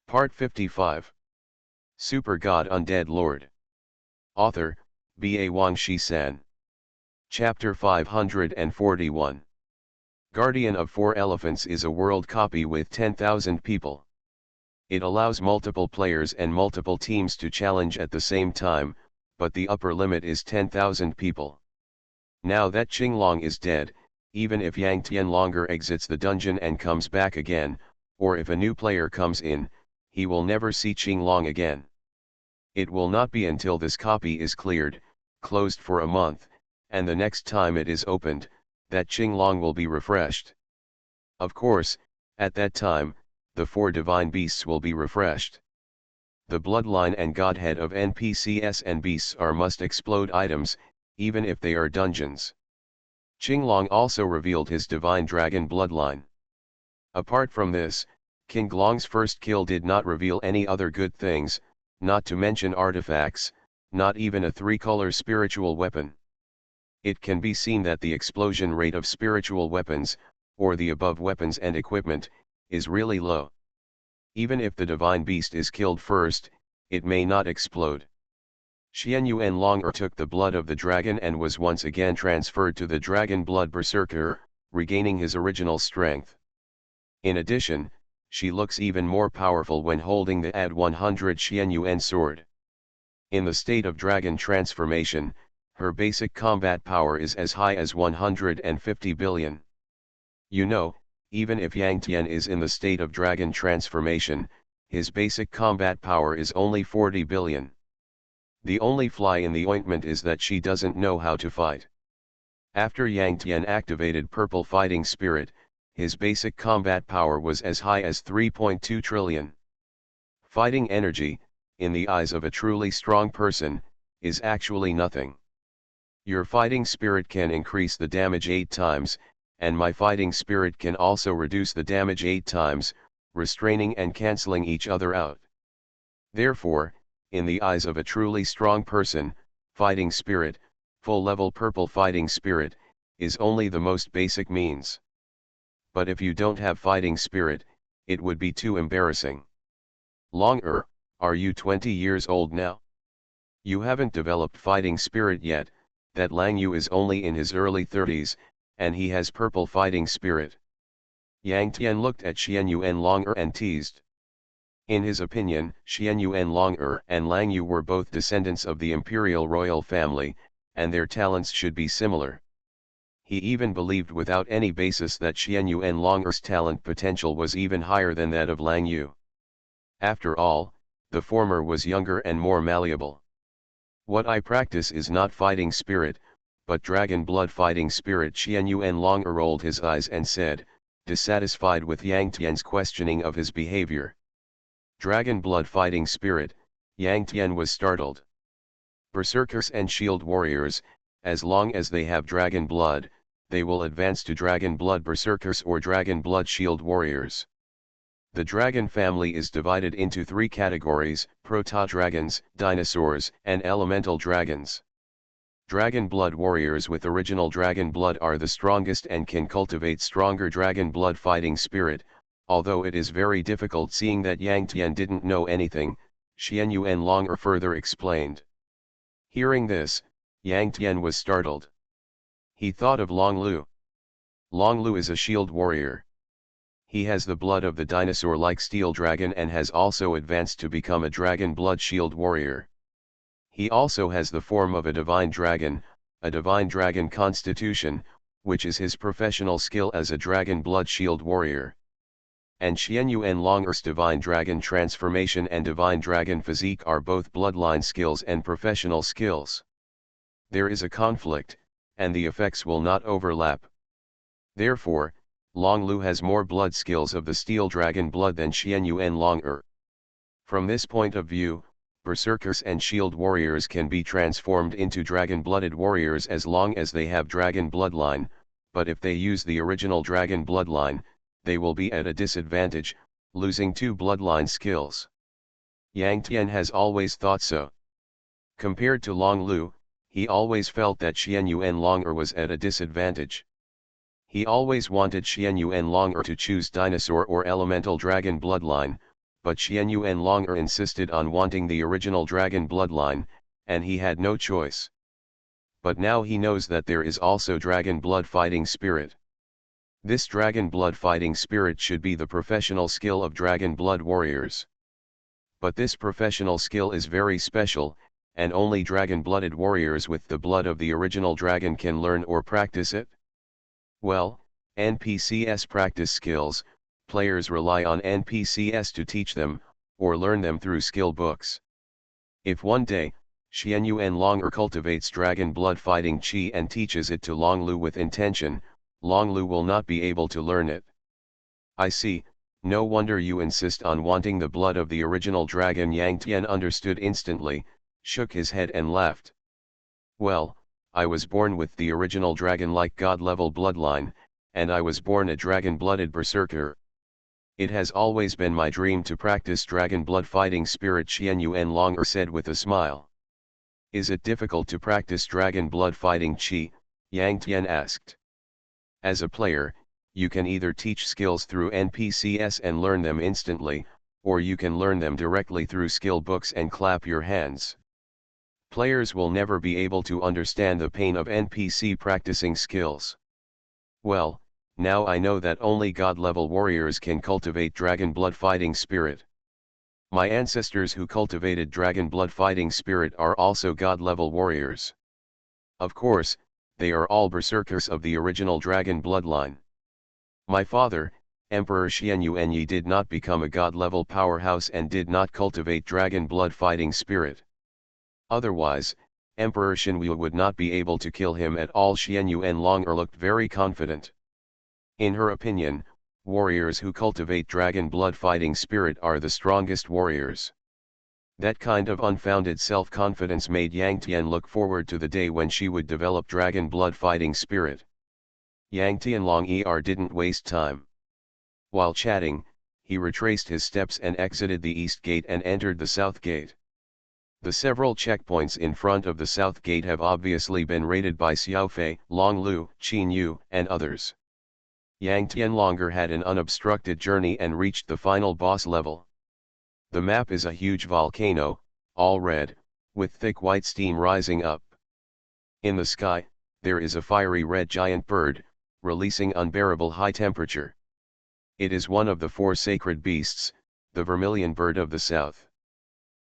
Part 55. Super God Undead Lord. Author, B.A. Wang Shi-san. Chapter 541. Guardian of Four Elephants is a world copy with 10,000 people. It allows multiple players and multiple teams to challenge at the same time, but the upper limit is 10,000 people. Now that Qinglong is dead, even if Yang Tianlonger exits the dungeon and comes back again, or if a new player comes in, he will never see Qinglong again. It will not be until this copy is closed for a month, and the next time it is opened, that Qinglong will be refreshed. Of course, at that time, the four divine beasts will be refreshed. The bloodline and godhead of NPCs and beasts are must-explode items, even if they are dungeons. Qinglong also revealed his divine dragon bloodline. Apart from this, King Glong's first kill did not reveal any other good things, not to mention artifacts, not even a three-color spiritual weapon. It can be seen that the explosion rate of spiritual weapons, or the above weapons and equipment, is really low. Even if the divine beast is killed first, it may not explode. Xianyuan took the blood of the dragon and was once again transferred to the dragon blood berserker, regaining his original strength. In addition, she looks even more powerful when holding the AD 100 Xianyuan sword. In the state of dragon transformation, her basic combat power is as high as 150 billion. You know, even if Yang Tian is in the state of dragon transformation, his basic combat power is only 40 billion. The only fly in the ointment is that she doesn't know how to fight. After Yang Tian activated Purple Fighting Spirit, his basic combat power was as high as 3.2 trillion. Fighting energy, in the eyes of a truly strong person, is actually nothing. Your fighting spirit can increase the damage 8 times, and my fighting spirit can also reduce the damage 8 times, restraining and cancelling each other out. Therefore, in the eyes of a truly strong person, fighting spirit, full-level purple fighting spirit, is only the most basic means. But if you don't have fighting spirit, it would be too embarrassing. Longer, are you 20 years old now? You haven't developed fighting spirit yet, that Lang Yu is only in his early 30s, and he has purple fighting spirit. Yang Tian looked at Xianyuan Longer and teased. In his opinion, Xianyuan Longer and Lang Yu were both descendants of the imperial royal family, and their talents should be similar. He even believed without any basis that Xianyuan Longer's talent potential was even higher than that of Lang Yu. After all, the former was younger and more malleable. What I practice is not fighting spirit, but dragon blood fighting spirit. Xianyuan Longer rolled his eyes and said, dissatisfied with Yang Tian's questioning of his behavior. Dragon blood fighting spirit, Yang Tian was startled. Berserkers and shield warriors, as long as they have dragon blood, they will advance to dragon blood berserkers or dragon blood shield warriors. The dragon family is divided into 3 categories: proto-dragons, dinosaurs, and elemental dragons. Dragon blood warriors with original dragon blood are the strongest and can cultivate stronger dragon blood fighting spirit, although it is very difficult seeing that Yang Tian didn't know anything, Xianyuan Longer further explained. Hearing this, Yang Tian was startled. He thought of Long Lu. Long Lu is a shield warrior. He has the blood of the dinosaur-like steel dragon and has also advanced to become a dragon blood shield warrior. He also has the form of a divine dragon constitution, which is his professional skill as a dragon blood shield warrior. And Xianyuan Longer's divine dragon transformation and divine dragon physique are both bloodline skills and professional skills. There is a conflict, and the effects will not overlap. Therefore, Long Lu has more blood skills of the steel dragon blood than Xianyuan Longer. From this point of view, berserkers and shield warriors can be transformed into dragon-blooded warriors as long as they have dragon bloodline, but if they use the original dragon bloodline, they will be at a disadvantage, losing 2 bloodline skills. Yang Tian has always thought so. Compared to Long Lu, he always felt that Xianyuan Longer was at a disadvantage. He always wanted Xianyuan Longer to choose dinosaur or elemental dragon bloodline, but Xian Yuan longer insisted on wanting the original dragon bloodline, and he had no choice. But now he knows that there is also dragon blood fighting spirit. This dragon blood fighting spirit should be the professional skill of dragon blood warriors. But this professional skill is very special, and only dragon-blooded warriors with the blood of the original dragon can learn or practice it. Well, NPCs practice skills, players rely on NPCs to teach them, or learn them through skill books. If one day, Xian Yuan longer cultivates dragon blood fighting chi and teaches it to Longlu with intention, Longlu will not be able to learn it. I see, no wonder you insist on wanting the blood of the original dragon. Yang Tian understood instantly, shook his head and laughed. Well, I was born with the original dragon-like god-level bloodline, and I was born a dragon-blooded berserker. It has always been my dream to practice dragon blood fighting spirit, Xian Yuan longer said with a smile. Is it difficult to practice dragon blood fighting chi? Yang Tian asked. As a player, you can either teach skills through NPCs and learn them instantly, or you can learn them directly through skill books and clap your hands. Players will never be able to understand the pain of NPC practicing skills. Well, now I know that only god-level warriors can cultivate dragon blood fighting spirit. My ancestors who cultivated dragon blood fighting spirit are also god-level warriors. Of course, they are all berserkers of the original dragon bloodline. My father, Emperor Xian Yuanyi, did not become a god-level powerhouse and did not cultivate dragon blood fighting spirit. Otherwise, Emperor Shenwu would not be able to kill him at all. Xian Yuan longer looked very confident. In her opinion, warriors who cultivate dragon blood fighting spirit are the strongest warriors. That kind of unfounded self-confidence made Yang Tian look forward to the day when she would develop dragon blood fighting spirit. Yang Tianlong didn't waste time. While chatting, he retraced his steps and exited the east gate and entered the south gate. The several checkpoints in front of the south gate have obviously been raided by Xiaofei, Longlu, Qin Yu, and others. Yang Tianlonger had an unobstructed journey and reached the final boss level. The map is a huge volcano, all red, with thick white steam rising up. In the sky, there is a fiery red giant bird, releasing unbearable high temperature. It is one of the 4 sacred beasts, the vermilion bird of the south.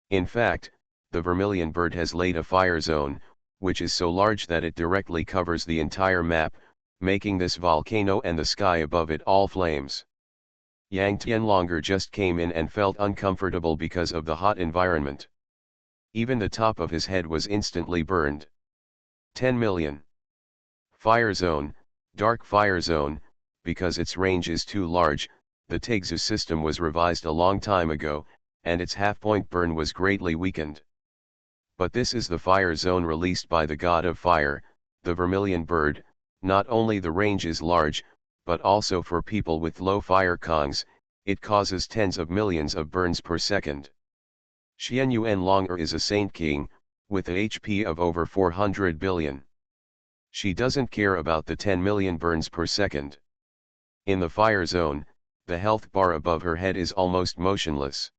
In fact, the vermilion bird has laid a fire zone, which is so large that it directly covers the entire map, making this volcano and the sky above it all flames. Yang Tianlonger just came in and felt uncomfortable because of the hot environment. Even the top of his head was instantly burned. 10 million. Fire zone, dark fire zone, because its range is too large. The Tegzu system was revised a long time ago, and its half-point burn was greatly weakened. But this is the fire zone released by the god of fire, the vermilion bird. Not only the range is large, but also for people with low fire kongs, it causes tens of millions of burns per second. Xian Yuan Longer is a saint king, with a HP of over 400 billion. She doesn't care about the 10 million burns per second. In the fire zone, the health bar above her head is almost motionless.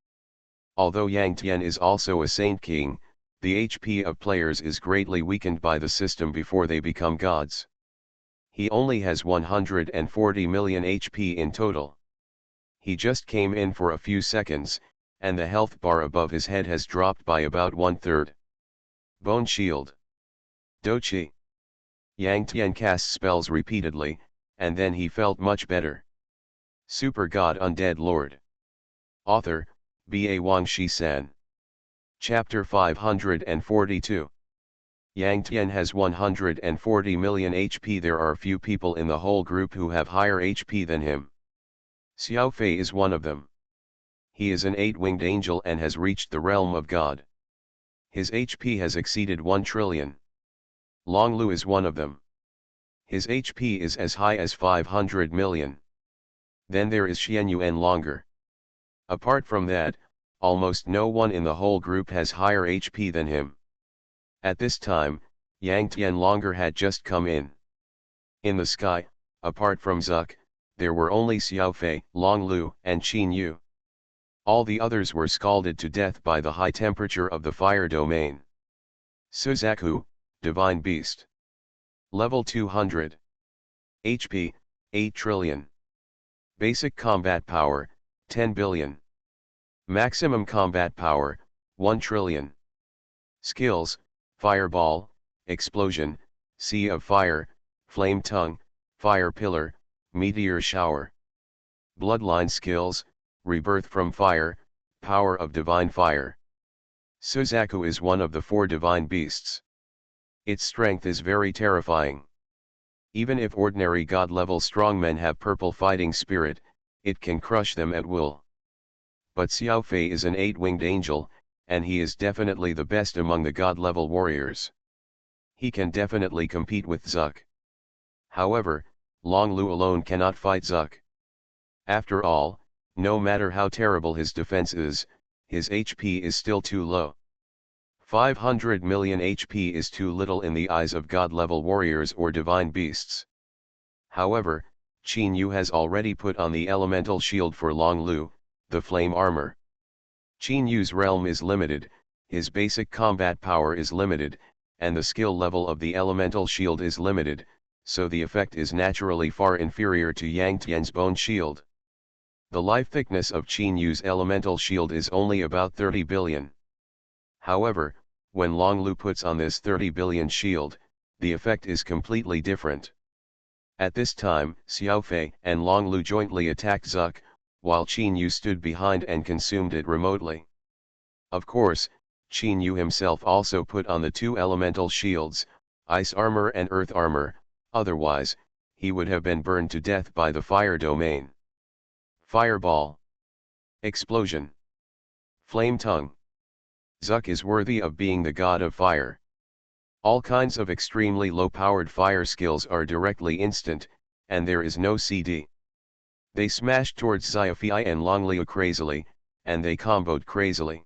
Although Yang Tian is also a saint king, the HP of players is greatly weakened by the system before they become gods. He only has 140 million HP in total. He just came in for a few seconds, and the health bar above his head has dropped by about 1/3. Bone Shield. Dochi. Yang Tian cast spells repeatedly, and then he felt much better. Super God Undead Lord. Author, B.A. Wang Shi-san. Chapter 542. Yang Tian has 140 million HP. There are few people in the whole group who have higher HP than him. Xiaofei is one of them. He is an 8-winged angel and has reached the realm of God. His HP has exceeded 1 trillion. Longlu is one of them. His HP is as high as 500 million. Then there is Xian Yuan Longer. Apart from that, almost no one in the whole group has higher HP than him. At this time, Yang Tian Longer had just come in. In the sky, apart from Zuck, there were only Xiaofei, Longlu, and Qin Yu. All the others were scalded to death by the high temperature of the fire domain. Suzaku, Divine Beast. Level 200. HP, 8 trillion. Basic combat power, 10 billion. Maximum combat power, 1 trillion. Skills, Fireball, Explosion, Sea of Fire, Flame Tongue, Fire Pillar, Meteor Shower. Bloodline skills, Rebirth from Fire, Power of Divine Fire. Suzaku is one of the 4 divine beasts. Its strength is very terrifying. Even if ordinary god-level strongmen have purple fighting spirit, it can crush them at will. But Xiaofei is an 8-winged angel, and he is definitely the best among the god-level warriors. He can definitely compete with Zuck. However, Long Lu alone cannot fight Zuck. After all, no matter how terrible his defense is, his HP is still too low. 500 million HP is too little in the eyes of god-level warriors or divine beasts. However, Qin Yu has already put on the elemental shield for Long Lu, the flame armor. Qin Yu's realm is limited, his basic combat power is limited, and the skill level of the elemental shield is limited, so the effect is naturally far inferior to Yang Tian's bone shield. The life thickness of Qin Yu's elemental shield is only about 30 billion. However, when Long Lu puts on this 30 billion shield, the effect is completely different. At this time, Xiaofei and Long Lu jointly attacked Zuck, while Qin Yu stood behind and consumed it remotely. Of course, Qin Yu himself also put on the 2 elemental shields, ice armor and earth armor, otherwise, he would have been burned to death by the fire domain. Fireball. Explosion. Flame tongue. Zuck is worthy of being the god of fire. All kinds of extremely low-powered fire skills are directly instant, and there is no CD. They smashed towards Xiaofei and Longliu crazily, and they comboed crazily.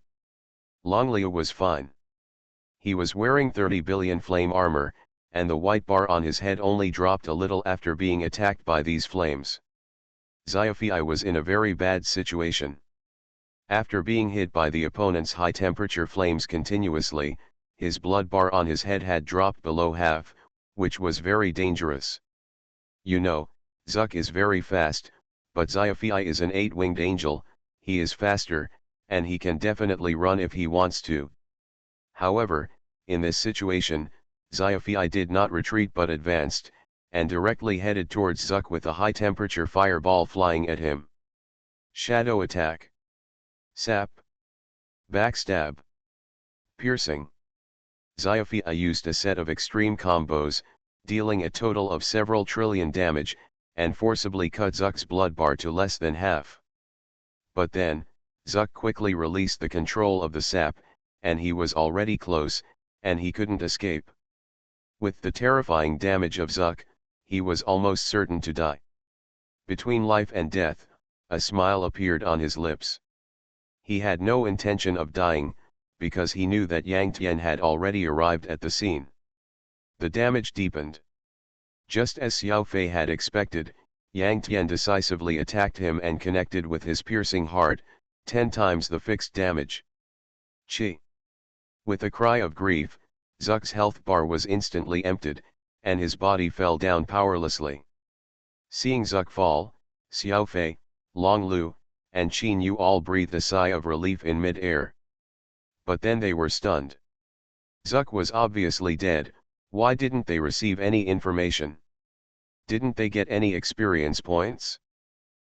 Longliu was fine. He was wearing 30 billion flame armor, and the white bar on his head only dropped a little after being attacked by these flames. Xiaofei was in a very bad situation. After being hit by the opponent's high-temperature flames continuously, his blood bar on his head had dropped below half, which was very dangerous. You know, Zuck is very fast, but Xiaofei is an 8-winged angel, he is faster, and he can definitely run if he wants to. However, in this situation, Xiaofei did not retreat but advanced, and directly headed towards Zuck with a high-temperature fireball flying at him. Shadow attack. Sap. Backstab. Piercing. Xiaofei used a set of extreme combos, dealing a total of several trillion damage, and forcibly cut Zuck's blood bar to less than half. But then, Zuck quickly released the control of the sap, and he was already close, and he couldn't escape. With the terrifying damage of Zuck, he was almost certain to die. Between life and death, a smile appeared on his lips. He had no intention of dying, because he knew that Yang Tian had already arrived at the scene. The damage deepened. Just as Xiaofei had expected, Yang Tian decisively attacked him and connected with his piercing heart, 10 times the fixed damage. Chi! With a cry of grief, Zuck's health bar was instantly emptied, and his body fell down powerlessly. Seeing Zuck fall, Xiaofei, Long Lu, and Qin Yu all breathed a sigh of relief in mid-air. But then they were stunned. Zuck was obviously dead. Why didn't they receive any information? Didn't they get any experience points?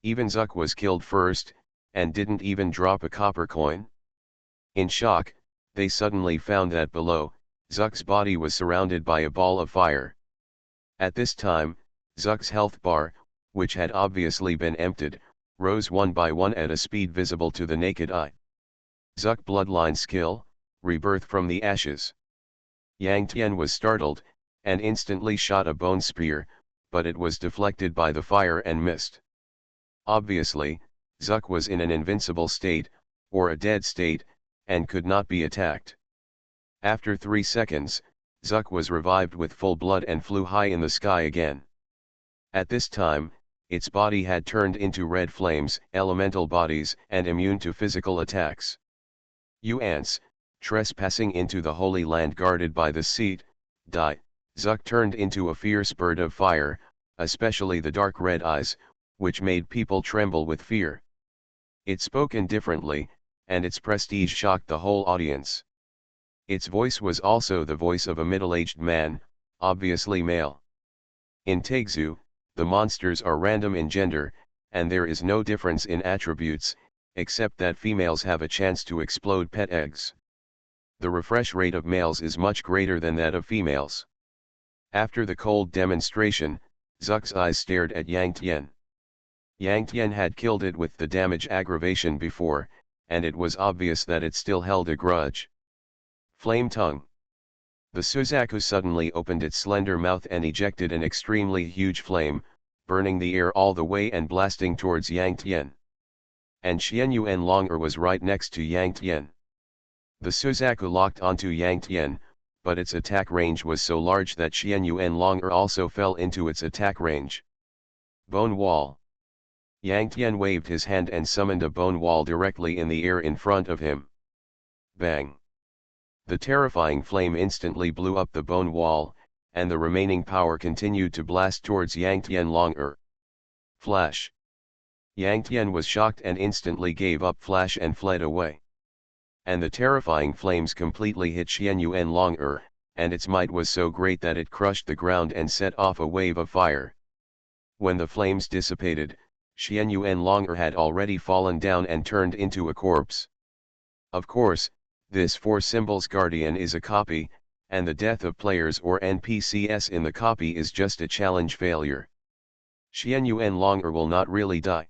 Even Zuck was killed first, and didn't even drop a copper coin. In shock, they suddenly found that below, Zuck's body was surrounded by a ball of fire. At this time, Zuck's health bar, which had obviously been emptied, rose one by one at a speed visible to the naked eye. Zuck bloodline skill, rebirth from the ashes. Yang Tian was startled, and instantly shot a bone spear, but it was deflected by the fire and missed. Obviously, Zuck was in an invincible state, or a dead state, and could not be attacked. After 3 seconds, Zuck was revived with full blood and flew high in the sky again. At this time, its body had turned into red flames, elemental bodies, and immune to physical attacks. You ants, trespassing into the Holy Land guarded by the seat, die. Zuck turned into a fierce bird of fire, especially the dark red eyes, which made people tremble with fear. It spoke indifferently, and its prestige shocked the whole audience. Its voice was also the voice of a middle-aged man, obviously male. In Takezu, the monsters are random in gender, and there is no difference in attributes, except that females have a chance to explode pet eggs. The refresh rate of males is much greater than that of females. After the cold demonstration, Zuck's eyes stared at Yang Tian. Yang Tian had killed it with the damage aggravation before, and it was obvious that it still held a grudge. Flame tongue. The Suzaku suddenly opened its slender mouth and ejected an extremely huge flame, burning the air all the way and blasting towards Yang Tian. And Xian Yuan Longer was right next to Yang Tian. The Suzaku locked onto Yang Tian, but its attack range was so large that Xian Yuan Longer also fell into its attack range. Bone wall. Yang Tian waved his hand and summoned a bone wall directly in the air in front of him. Bang! The terrifying flame instantly blew up the bone wall, and the remaining power continued to blast towards Yang Tian Longer. Flash! Yang Tian was shocked and instantly gave up Flash and fled away. And the terrifying flames completely hit Xian Yuan Longer, and its might was so great that it crushed the ground and set off a wave of fire. When the flames dissipated, Xian Yuan Longer had already fallen down and turned into a corpse. Of course, this four symbols guardian is a copy, and the death of players or NPCs in the copy is just a challenge failure. Xian Yuan Longer will not really die.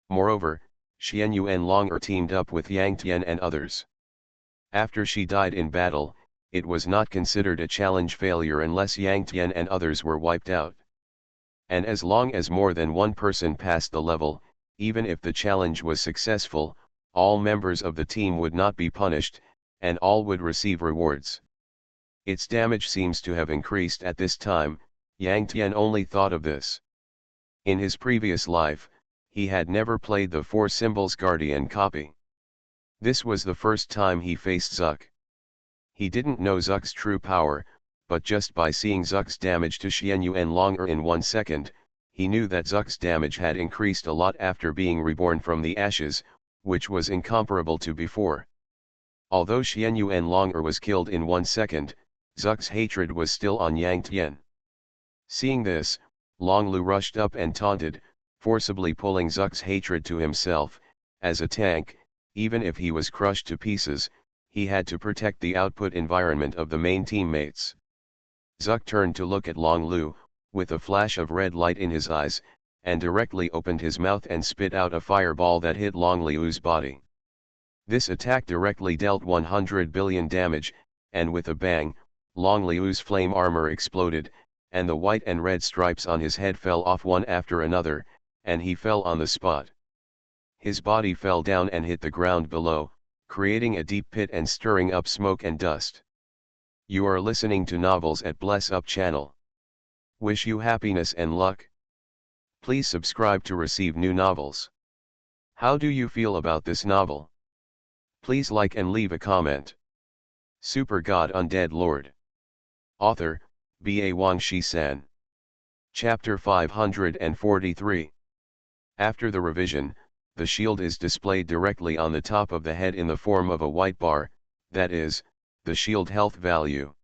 Moreover, Xian Yuan Longer teamed up with Yang Tian and others. After she died in battle, it was not considered a challenge failure unless Yang Tian and others were wiped out. And as long as more than one person passed the level, even if the challenge was successful, all members of the team would not be punished, and all would receive rewards. Its damage seems to have increased at this time. Yang Tian only thought of this. In his previous life, he had never played the Four Symbols Guardian copy. This was the first time he faced Zuck. He didn't know Zuck's true power, but just by seeing Zuck's damage to Xian Yuan Longer in 1 second, he knew that Zuck's damage had increased a lot after being reborn from the ashes, which was incomparable to before. Although Xian Yuan Longer was killed in 1 second, Zuck's hatred was still on Yang Tian. Seeing this, Long Lu rushed up and taunted, forcibly pulling Zuck's hatred to himself. As a tank, even if he was crushed to pieces, he had to protect the output environment of the main teammates. Zuck turned to look at Long Lu, with a flash of red light in his eyes, and directly opened his mouth and spit out a fireball that hit Long Liu's body. This attack directly dealt 100 billion damage, and with a bang, Long Liu's flame armor exploded, and the white and red stripes on his head fell off one after another, and he fell on the spot. His body fell down and hit the ground below, creating a deep pit and stirring up smoke and dust. You are listening to Novels at Bless Up channel. Wish you happiness and luck. Please subscribe to receive new novels. How do you feel about this novel? Please like and leave a comment. Super God Undead Lord. Author, B.A. Wang Shi-san. Chapter 543. After the revision, the shield is displayed directly on the top of the head in the form of a white bar, that is, the shield health value.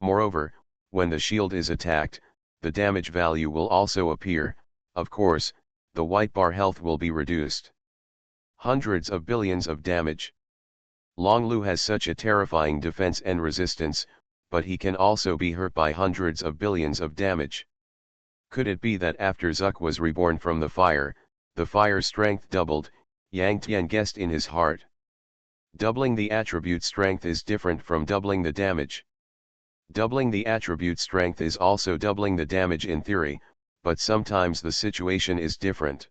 Moreover, when the shield is attacked, the damage value will also appear. Of course, the white bar health will be reduced. Hundreds of billions of damage. Long Lu has such a terrifying defense and resistance, but he can also be hurt by hundreds of billions of damage. Could it be that after Zuck was reborn from the fire strength doubled? Yang Tian guessed in his heart. Doubling the attribute strength is different from doubling the damage. Doubling the attribute strength is also doubling the damage in theory, but sometimes the situation is different.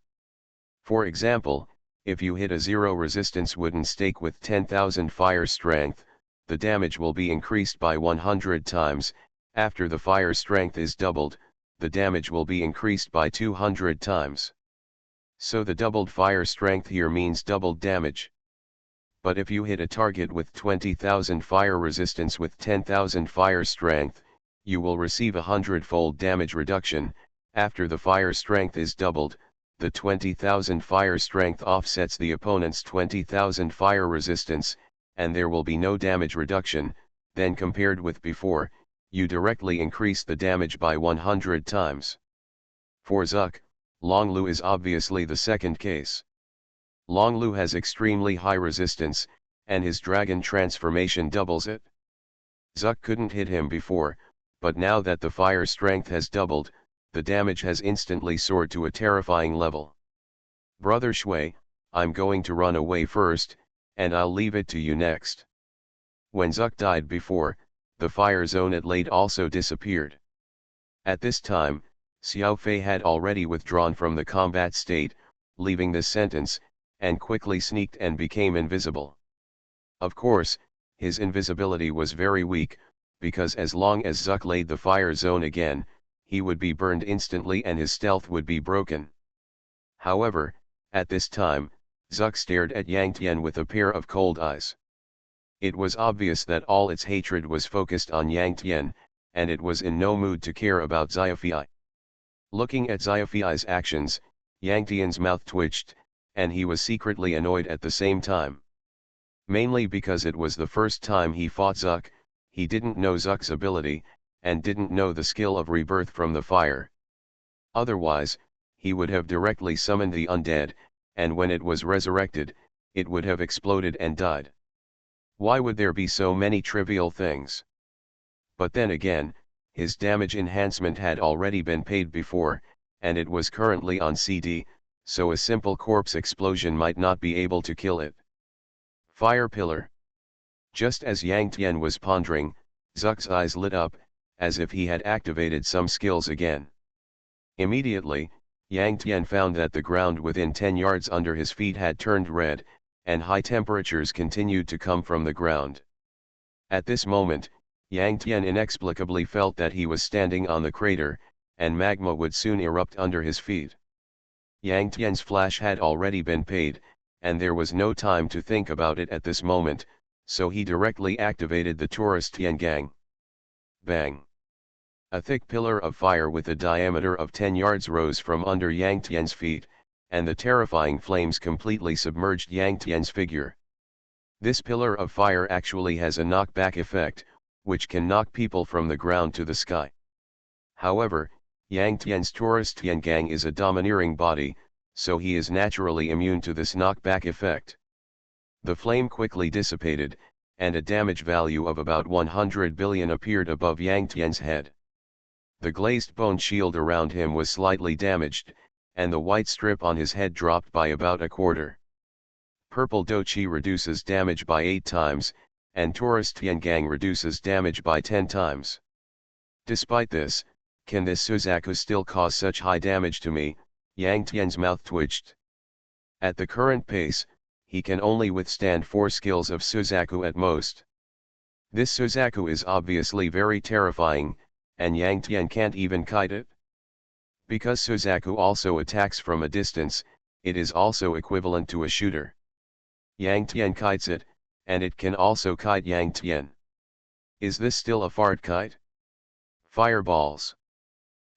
For example, if you hit a 0 resistance wooden stake with 10,000 fire strength, the damage will be increased by 100 times. After the fire strength is doubled, the damage will be increased by 200 times. So the doubled fire strength here means doubled damage. But if you hit a target with 20,000 fire resistance with 10,000 fire strength, you will receive a 100-fold damage reduction. After the fire strength is doubled, the 20,000 fire strength offsets the opponent's 20,000 fire resistance, and there will be no damage reduction. Then compared with before, you directly increase the damage by 100 times. For Zuk, Longlu is obviously the second case. Longlu has extremely high resistance, and his dragon transformation doubles it. Zuk couldn't hit him before, but now that the fire strength has doubled, the damage has instantly soared to a terrifying level. Brother Shui, I'm going to run away first, and I'll leave it to you next. When Zuk died before, the fire zone at Lade also disappeared. At this time, Xiao Fei had already withdrawn from the combat state, leaving this sentence, and quickly sneaked and became invisible. Of course, his invisibility was very weak, because as long as Zuk laid the fire zone again, he would be burned instantly and his stealth would be broken. However, at this time, Zuk stared at Yang Tian with a pair of cold eyes. It was obvious that all its hatred was focused on Yang Tian, and it was in no mood to care about Xiaofei. Looking at Xiaofei's actions, Yang Tian's mouth twitched, and he was secretly annoyed at the same time. Mainly because it was the first time he fought Zuk, he didn't know Zuk's ability, and didn't know the skill of rebirth from the fire. Otherwise, he would have directly summoned the undead, and when it was resurrected, it would have exploded and died. Why would there be so many trivial things? But then again, his damage enhancement had already been paid before, and it was currently on CD, so a simple corpse explosion might not be able to kill it. Fire Pillar. Just as Yang Tian was pondering, Zuk's eyes lit up, as if he had activated some skills again. Immediately, Yang Tian found that the ground within 10 yards under his feet had turned red, and high temperatures continued to come from the ground. At this moment, Yang Tian inexplicably felt that he was standing on the crater, and magma would soon erupt under his feet. Yang Tian's flash had already been paid, and there was no time to think about it at this moment, so he directly activated the Taurus Tiangang. Bang! A thick pillar of fire with a diameter of 10 yards rose from under Yang Tian's feet, and the terrifying flames completely submerged Yang Tian's figure. This pillar of fire actually has a knockback effect, which can knock people from the ground to the sky. However, Yang Tian's Taurus Tiangang is a domineering body, so he is naturally immune to this knockback effect. The flame quickly dissipated, and a damage value of about 100 billion appeared above Yang Tian's head. The glazed bone shield around him was slightly damaged, and the white strip on his head dropped by about a quarter. Purple Dochi reduces damage by 8 times, and Taurus Tiangang reduces damage by 10 times. Despite this, can this Suzaku still cause such high damage to me? Yang Tian's mouth twitched. At the current pace, he can only withstand 4 skills of Suzaku at most. This Suzaku is obviously very terrifying, and Yang Tian can't even kite it. Because Suzaku also attacks from a distance, it is also equivalent to a shooter. Yang Tian kites it, and it can also kite Yang Tian. Is this still a fart kite? Fireballs.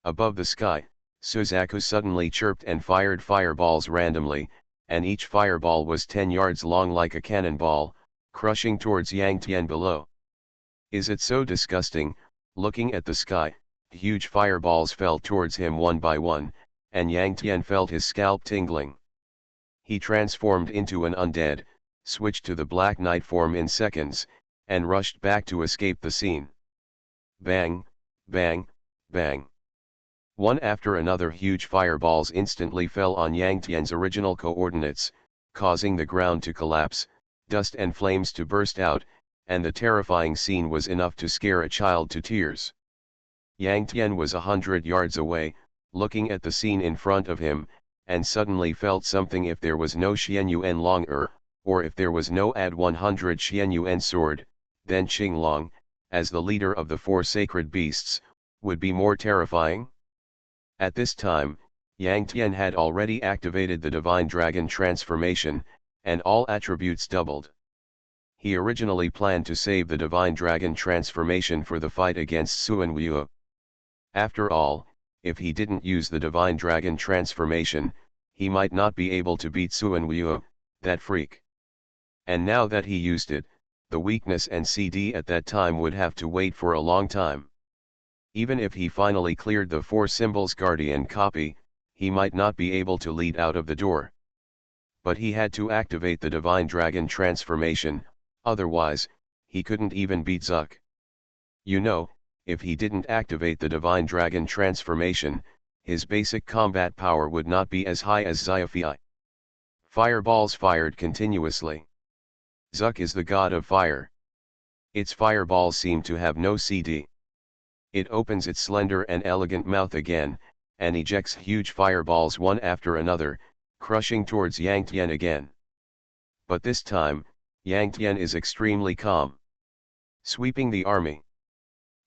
Above the sky, Suzaku suddenly chirped and fired fireballs randomly, and each fireball was 10 yards long like a cannonball, crushing towards Yang Tian below. Is it so disgusting? Looking at the sky, huge fireballs fell towards him one by one, and Yang Tian felt his scalp tingling. He transformed into an undead, switched to the Black Knight form in seconds, and rushed back to escape the scene. Bang, bang, bang. One after another huge fireballs instantly fell on Yang Tian's original coordinates, causing the ground to collapse, dust and flames to burst out, and the terrifying scene was enough to scare a child to tears. Yang Tian was 100 yards away, looking at the scene in front of him, and suddenly felt something. If there was no Xianyuan Long or if there was no Ad 100 Xianyuan sword, then Qinglong, as the leader of the 4 sacred beasts, would be more terrifying. At this time, Yang Tian had already activated the Divine Dragon transformation, and all attributes doubled. He originally planned to save the Divine Dragon transformation for the fight against Suan Wu. After all, if he didn't use the Divine Dragon transformation, he might not be able to beat Suan Wu, that freak. And now that he used it, the weakness and CD at that time would have to wait for a long time. Even if he finally cleared the 4 symbols Guardian copy, he might not be able to lead out of the door. But he had to activate the Divine Dragon transformation, otherwise, he couldn't even beat Zuck. You know, if he didn't activate the Divine Dragon transformation, his basic combat power would not be as high as Sci-fi. Fireballs fired continuously. Zuck is the god of fire. Its fireballs seem to have no CD. It opens its slender and elegant mouth again, and ejects huge fireballs one after another, crushing towards Yang Tian again. But this time, Yang Tian is extremely calm. Sweeping the army.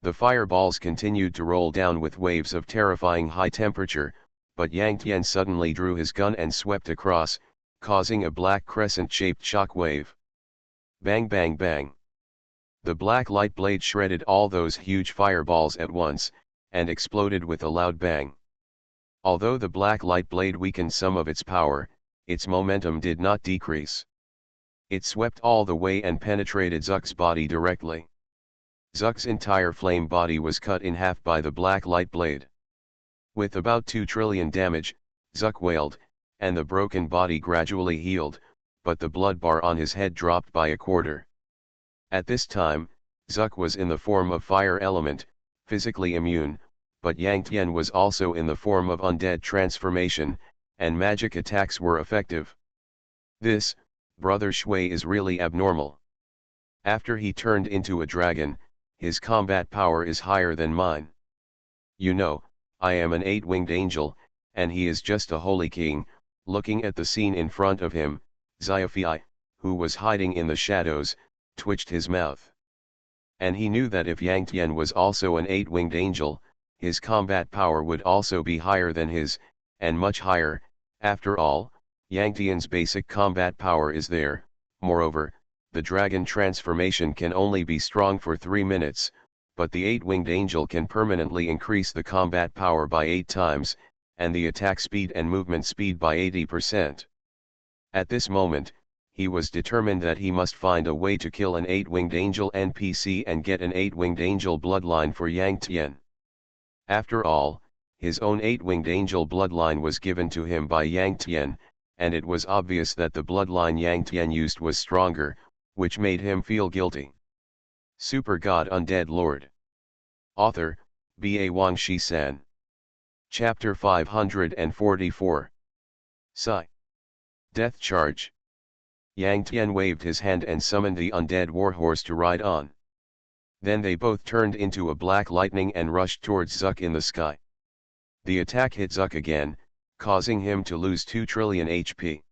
The fireballs continued to roll down with waves of terrifying high temperature, but Yang Tian suddenly drew his gun and swept across, causing a black crescent-shaped shock wave. Bang bang bang. The black light blade shredded all those huge fireballs at once, and exploded with a loud bang. Although the black light blade weakened some of its power, its momentum did not decrease. It swept all the way and penetrated Zuck's body directly. Zuck's entire flame body was cut in half by the black light blade. With about 2 trillion damage, Zuck wailed, and the broken body gradually healed, but the blood bar on his head dropped by a quarter. At this time, Zuck was in the form of fire element, physically immune, but Yang Tian was also in the form of undead transformation, and magic attacks were effective. This, Brother Shui, is really abnormal. After he turned into a dragon, his combat power is higher than mine. You know, I am an 8-winged angel, and he is just a holy king. Looking at the scene in front of him, Sci-fi, who was hiding in the shadows, twitched his mouth. And he knew that if Yang Tian was also an 8-winged angel, his combat power would also be higher than his, and much higher. After all, Yang Tian's basic combat power is there. Moreover, the dragon transformation can only be strong for 3 minutes, but the 8-winged angel can permanently increase the combat power by 8 times, and the attack speed and movement speed by 80%. At this moment, he was determined that he must find a way to kill an 8-winged angel NPC and get an 8-winged angel bloodline for Yang Tian. After all, his own 8-winged angel bloodline was given to him by Yang Tian, and it was obvious that the bloodline Yang Tian used was stronger, which made him feel guilty. Super God Undead Lord. Author, B.A. Wang Shi-san. Chapter 544. Sci. Death Charge. Yang Tian waved his hand and summoned the undead warhorse to ride on. Then they both turned into a black lightning and rushed towards Zuck in the sky. The attack hit Zuck again, causing him to lose 2 trillion HP.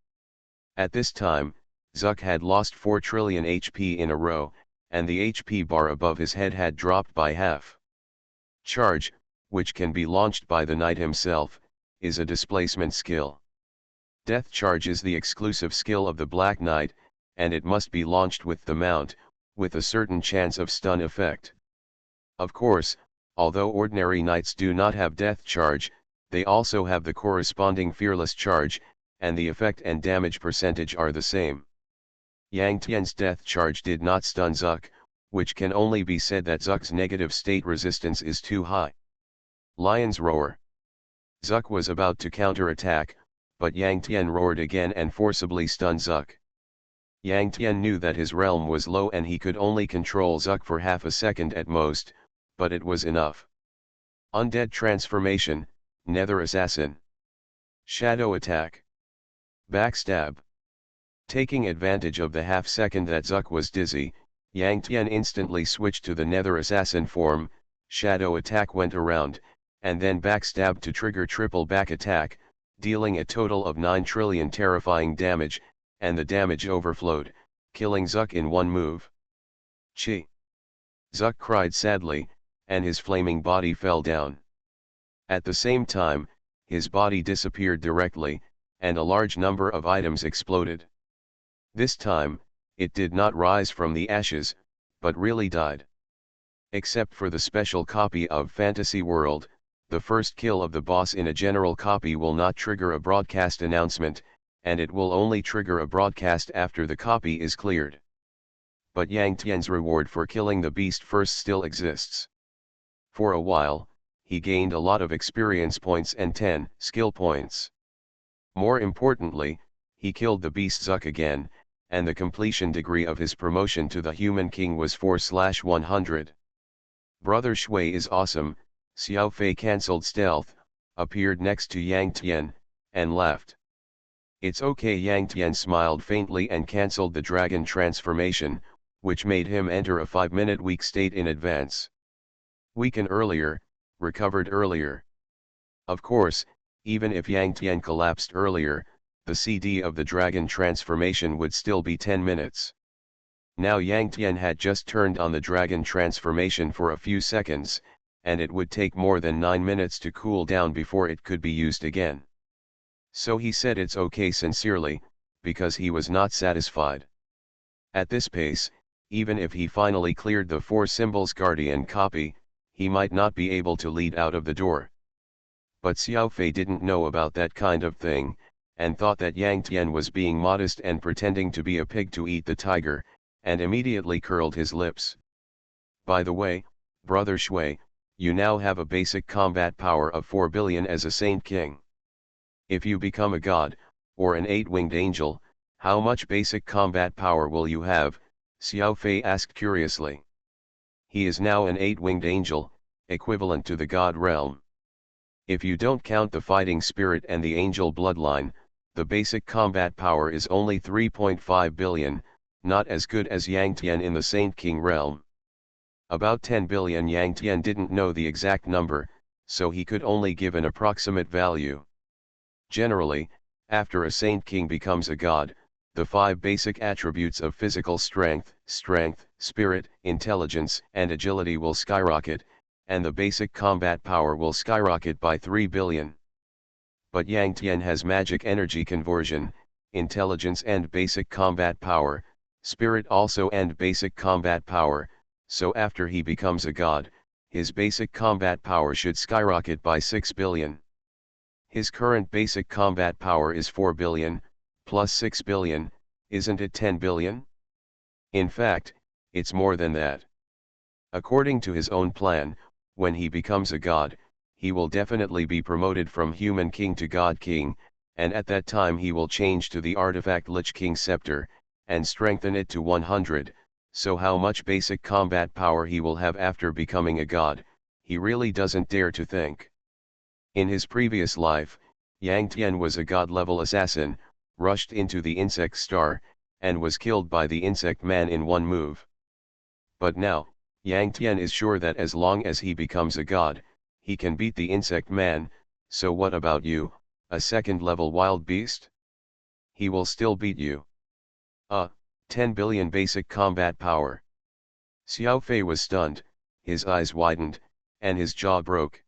At this time, Zuck had lost 4 trillion HP in a row, and the HP bar above his head had dropped by half. Charge, which can be launched by the knight himself, is a displacement skill. Death Charge is the exclusive skill of the Black Knight, and it must be launched with the mount, with a certain chance of stun effect. Of course, although ordinary knights do not have Death Charge, they also have the corresponding Fearless Charge, and the effect and damage percentage are the same. Yang Tian's Death Charge did not stun Zuck, which can only be said that Zuck's negative state resistance is too high. Lion's Roar. Zuck was about to counterattack, but Yang Tian roared again and forcibly stunned Zuck. Yang Tian knew that his realm was low and he could only control Zuck for half a second at most, but it was enough. Undead Transformation, Nether Assassin. Shadow Attack. Backstab. Taking advantage of the half-second that Zuck was dizzy, Yang Tian instantly switched to the Nether Assassin form. Shadow Attack went around, and then backstab to trigger triple back attack, dealing a total of 9 trillion terrifying damage, and the damage overflowed, killing Zuck in one move. Chi! Zuck cried sadly, and his flaming body fell down. At the same time, his body disappeared directly, and a large number of items exploded. This time, it did not rise from the ashes, but really died. Except for the special copy of Fantasy World, the first kill of the boss in a general copy will not trigger a broadcast announcement, and it will only trigger a broadcast after the copy is cleared. But Yang Tian's reward for killing the beast first still exists. For a while, he gained a lot of experience points and 10 skill points. More importantly, he killed the beast Zuck again, and the completion degree of his promotion to the Human King was 4/100. Brother Shui is awesome. Xiao Fei cancelled stealth, appeared next to Yang Tian, and left. It's okay. Yang Tian smiled faintly and cancelled the dragon transformation, which made him enter a 5-minute weak state in advance. Weaken earlier, recovered earlier. Of course, even if Yang Tian collapsed earlier, the CD of the dragon transformation would still be 10 minutes. Now Yang Tian had just turned on the dragon transformation for a few seconds, and it would take more than 9 minutes to cool down before it could be used again. So he said it's okay sincerely, because he was not satisfied. At this pace, even if he finally cleared the 4 symbols Guardian copy, he might not be able to lead out of the door. But Xiao Fei didn't know about that kind of thing, and thought that Yang Tian was being modest and pretending to be a pig to eat the tiger, and immediately curled his lips. By the way, Brother Shui, you now have a basic combat power of 4 billion as a Saint King. If you become a god, or an 8-winged angel, how much basic combat power will you have? Xiao Fei asked curiously. He is now an 8-winged angel, equivalent to the god realm. If you don't count the fighting spirit and the angel bloodline, the basic combat power is only 3.5 billion, not as good as Yang Tian in the Saint King realm. About 10 billion. Yang Tian didn't know the exact number, so he could only give an approximate value. Generally, after a Saint King becomes a god, the 5 basic attributes of physical strength, spirit, intelligence, and agility will skyrocket, and the basic combat power will skyrocket by 3 billion. But Yang Tian has magic energy conversion, intelligence and basic combat power, spirit also and basic combat power, so after he becomes a god, his basic combat power should skyrocket by 6 billion. His current basic combat power is 4 billion, plus 6 billion, isn't it 10 billion? In fact, it's more than that. According to his own plan, when he becomes a god, he will definitely be promoted from Human King to God King, and at that time he will change to the artifact Lich King Scepter, and strengthen it to 100, so how much basic combat power he will have after becoming a god, he really doesn't dare to think. In his previous life, Yang Tian was a god-level assassin, rushed into the insect star, and was killed by the insect man in one move. But now, Yang Tian is sure that as long as he becomes a god, he can beat the insect man, so what about you, a second-level wild beast? He will still beat you. 10 billion basic combat power. Xiao Fei was stunned, his eyes widened, and his jaw broke.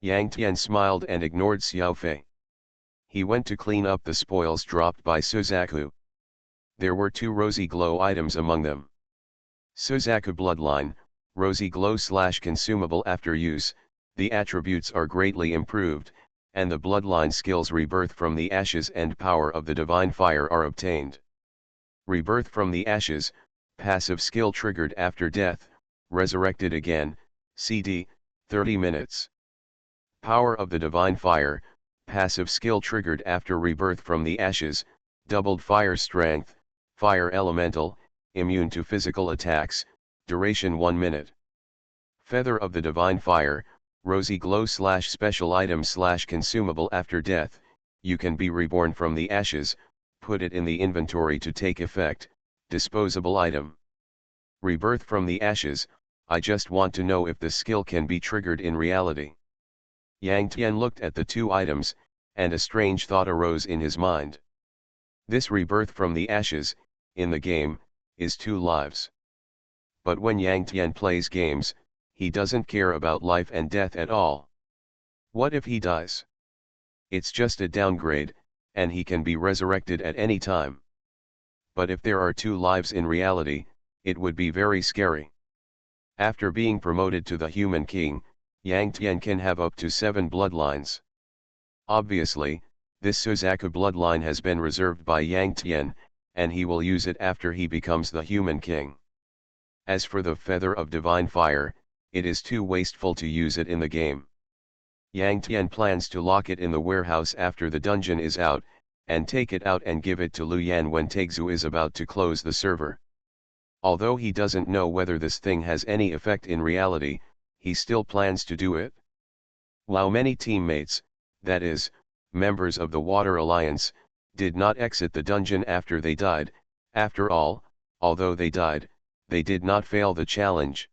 Yang Tian smiled and ignored Xiao Fei. He went to clean up the spoils dropped by Suzaku. There were 2 rosy glow items among them. Suzaku Bloodline, rosy glow / consumable after use, the attributes are greatly improved, and the bloodline skills Rebirth from the Ashes and Power of the Divine Fire are obtained. Rebirth from the Ashes, passive skill triggered after death, resurrected again, CD, 30 minutes. Power of the Divine Fire, passive skill triggered after rebirth from the ashes, doubled fire strength, fire elemental, immune to physical attacks, duration 1 minute. Feather of the Divine Fire, rosy glow / special item / consumable after death, you can be reborn from the ashes, put it in the inventory to take effect, disposable item. Rebirth from the ashes, I just want to know if the skill can be triggered in reality. Yang Tian looked at the 2 items, and a strange thought arose in his mind. This rebirth from the ashes, in the game, is 2 lives. But when Yang Tian plays games, he doesn't care about life and death at all. What if he dies? It's just a downgrade, and he can be resurrected at any time. But if there are two lives in reality, it would be very scary. After being promoted to the human king, Yang Tian can have up to 7 bloodlines. Obviously, this Suzaku bloodline has been reserved by Yang Tian, and he will use it after he becomes the human king. As for the Feather of Divine Fire, it is too wasteful to use it in the game. Yang Tian plans to lock it in the warehouse after the dungeon is out, and take it out and give it to Lu Yan when Taixu is about to close the server. Although he doesn't know whether this thing has any effect in reality, he still plans to do it. While many teammates, that is, members of the Water Alliance, did not exit the dungeon after they died, after all, although they died, they did not fail the challenge.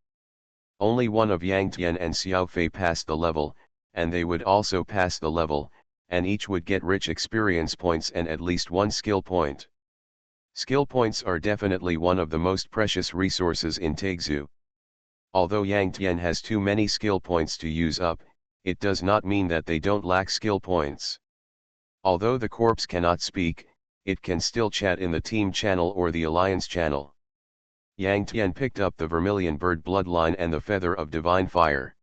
Only one of Yang Tian and Xiao Fei passed the level, and they would also pass the level, and each would get rich experience points and at least 1 skill point. Skill points are definitely one of the most precious resources in Taixu. Although Yang Tian has too many skill points to use up, it does not mean that they don't lack skill points. Although the corpse cannot speak, it can still chat in the team channel or the alliance channel. Yang Tian picked up the Vermilion Bird bloodline and the Feather of Divine Fire.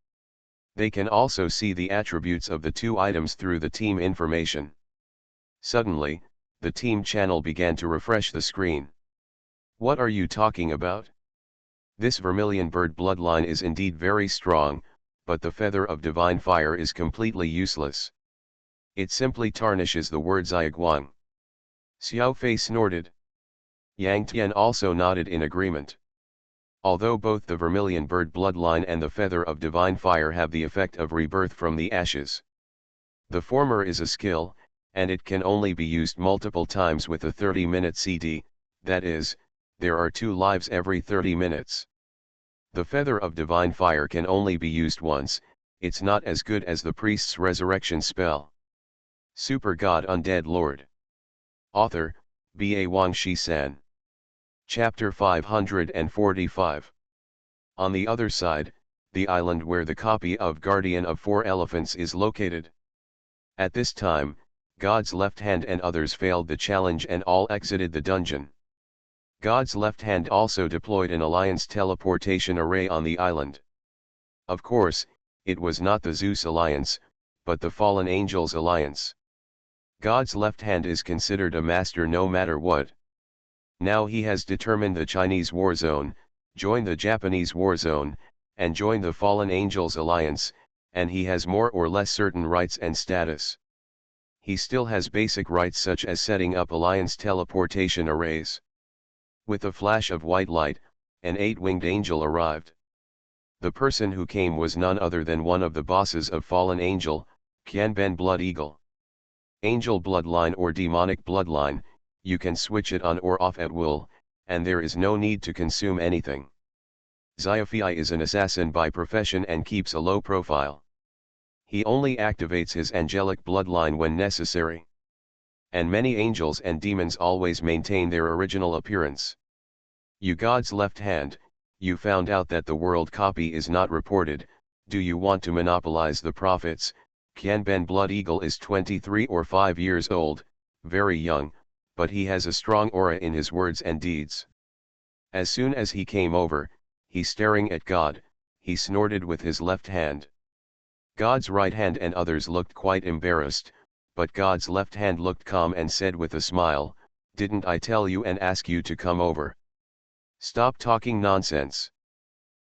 They can also see the attributes of the two items through the team information. Suddenly, the team channel began to refresh the screen. What are you talking about? This Vermilion Bird bloodline is indeed very strong, but the Feather of Divine Fire is completely useless. It simply tarnishes the word Ziyuguang. Xiao Fei snorted. Yang Tian also nodded in agreement. Although both the Vermilion Bird bloodline and the Feather of Divine Fire have the effect of rebirth from the ashes. The former is a skill, and it can only be used multiple times with a 30-minute CD, that is, there are 2 lives every 30 minutes. The Feather of Divine Fire can only be used once, it's not as good as the priest's resurrection spell. Super God Undead Lord. Author, B.A. Wang Shi-san. Chapter 545. On the other side, the island where the copy of Guardian of 4 Elephants is located. At this time, God's Left Hand and others failed the challenge and all exited the dungeon. God's Left Hand also deployed an Alliance teleportation array on the island. Of course, it was not the Zeus Alliance, but the Fallen Angels Alliance. God's Left Hand is considered a master no matter what. Now he has determined the Chinese war zone, joined the Japanese war zone, and joined the Fallen Angels Alliance, and he has more or less certain rights and status. He still has basic rights such as setting up Alliance teleportation arrays. With a flash of white light, an 8-winged angel arrived. The person who came was none other than one of the bosses of Fallen Angel, Qianben Blood Eagle. Angel bloodline or demonic bloodline, you can switch it on or off at will, and there is no need to consume anything. Xiaofei is an assassin by profession and keeps a low profile. He only activates his angelic bloodline when necessary. And many angels and demons always maintain their original appearance. You God's Left Hand, you found out that the world copy is not reported, do you want to monopolize the profits? Qianben Blood Eagle is 23 or 5 years old, very young, but he has a strong aura in his words and deeds. As soon as he came over, he staring at God, he snorted with his left hand. God's right hand and others looked quite embarrassed, but God's left hand looked calm and said with a smile, "Didn't I tell you and ask you to come over? Stop talking nonsense.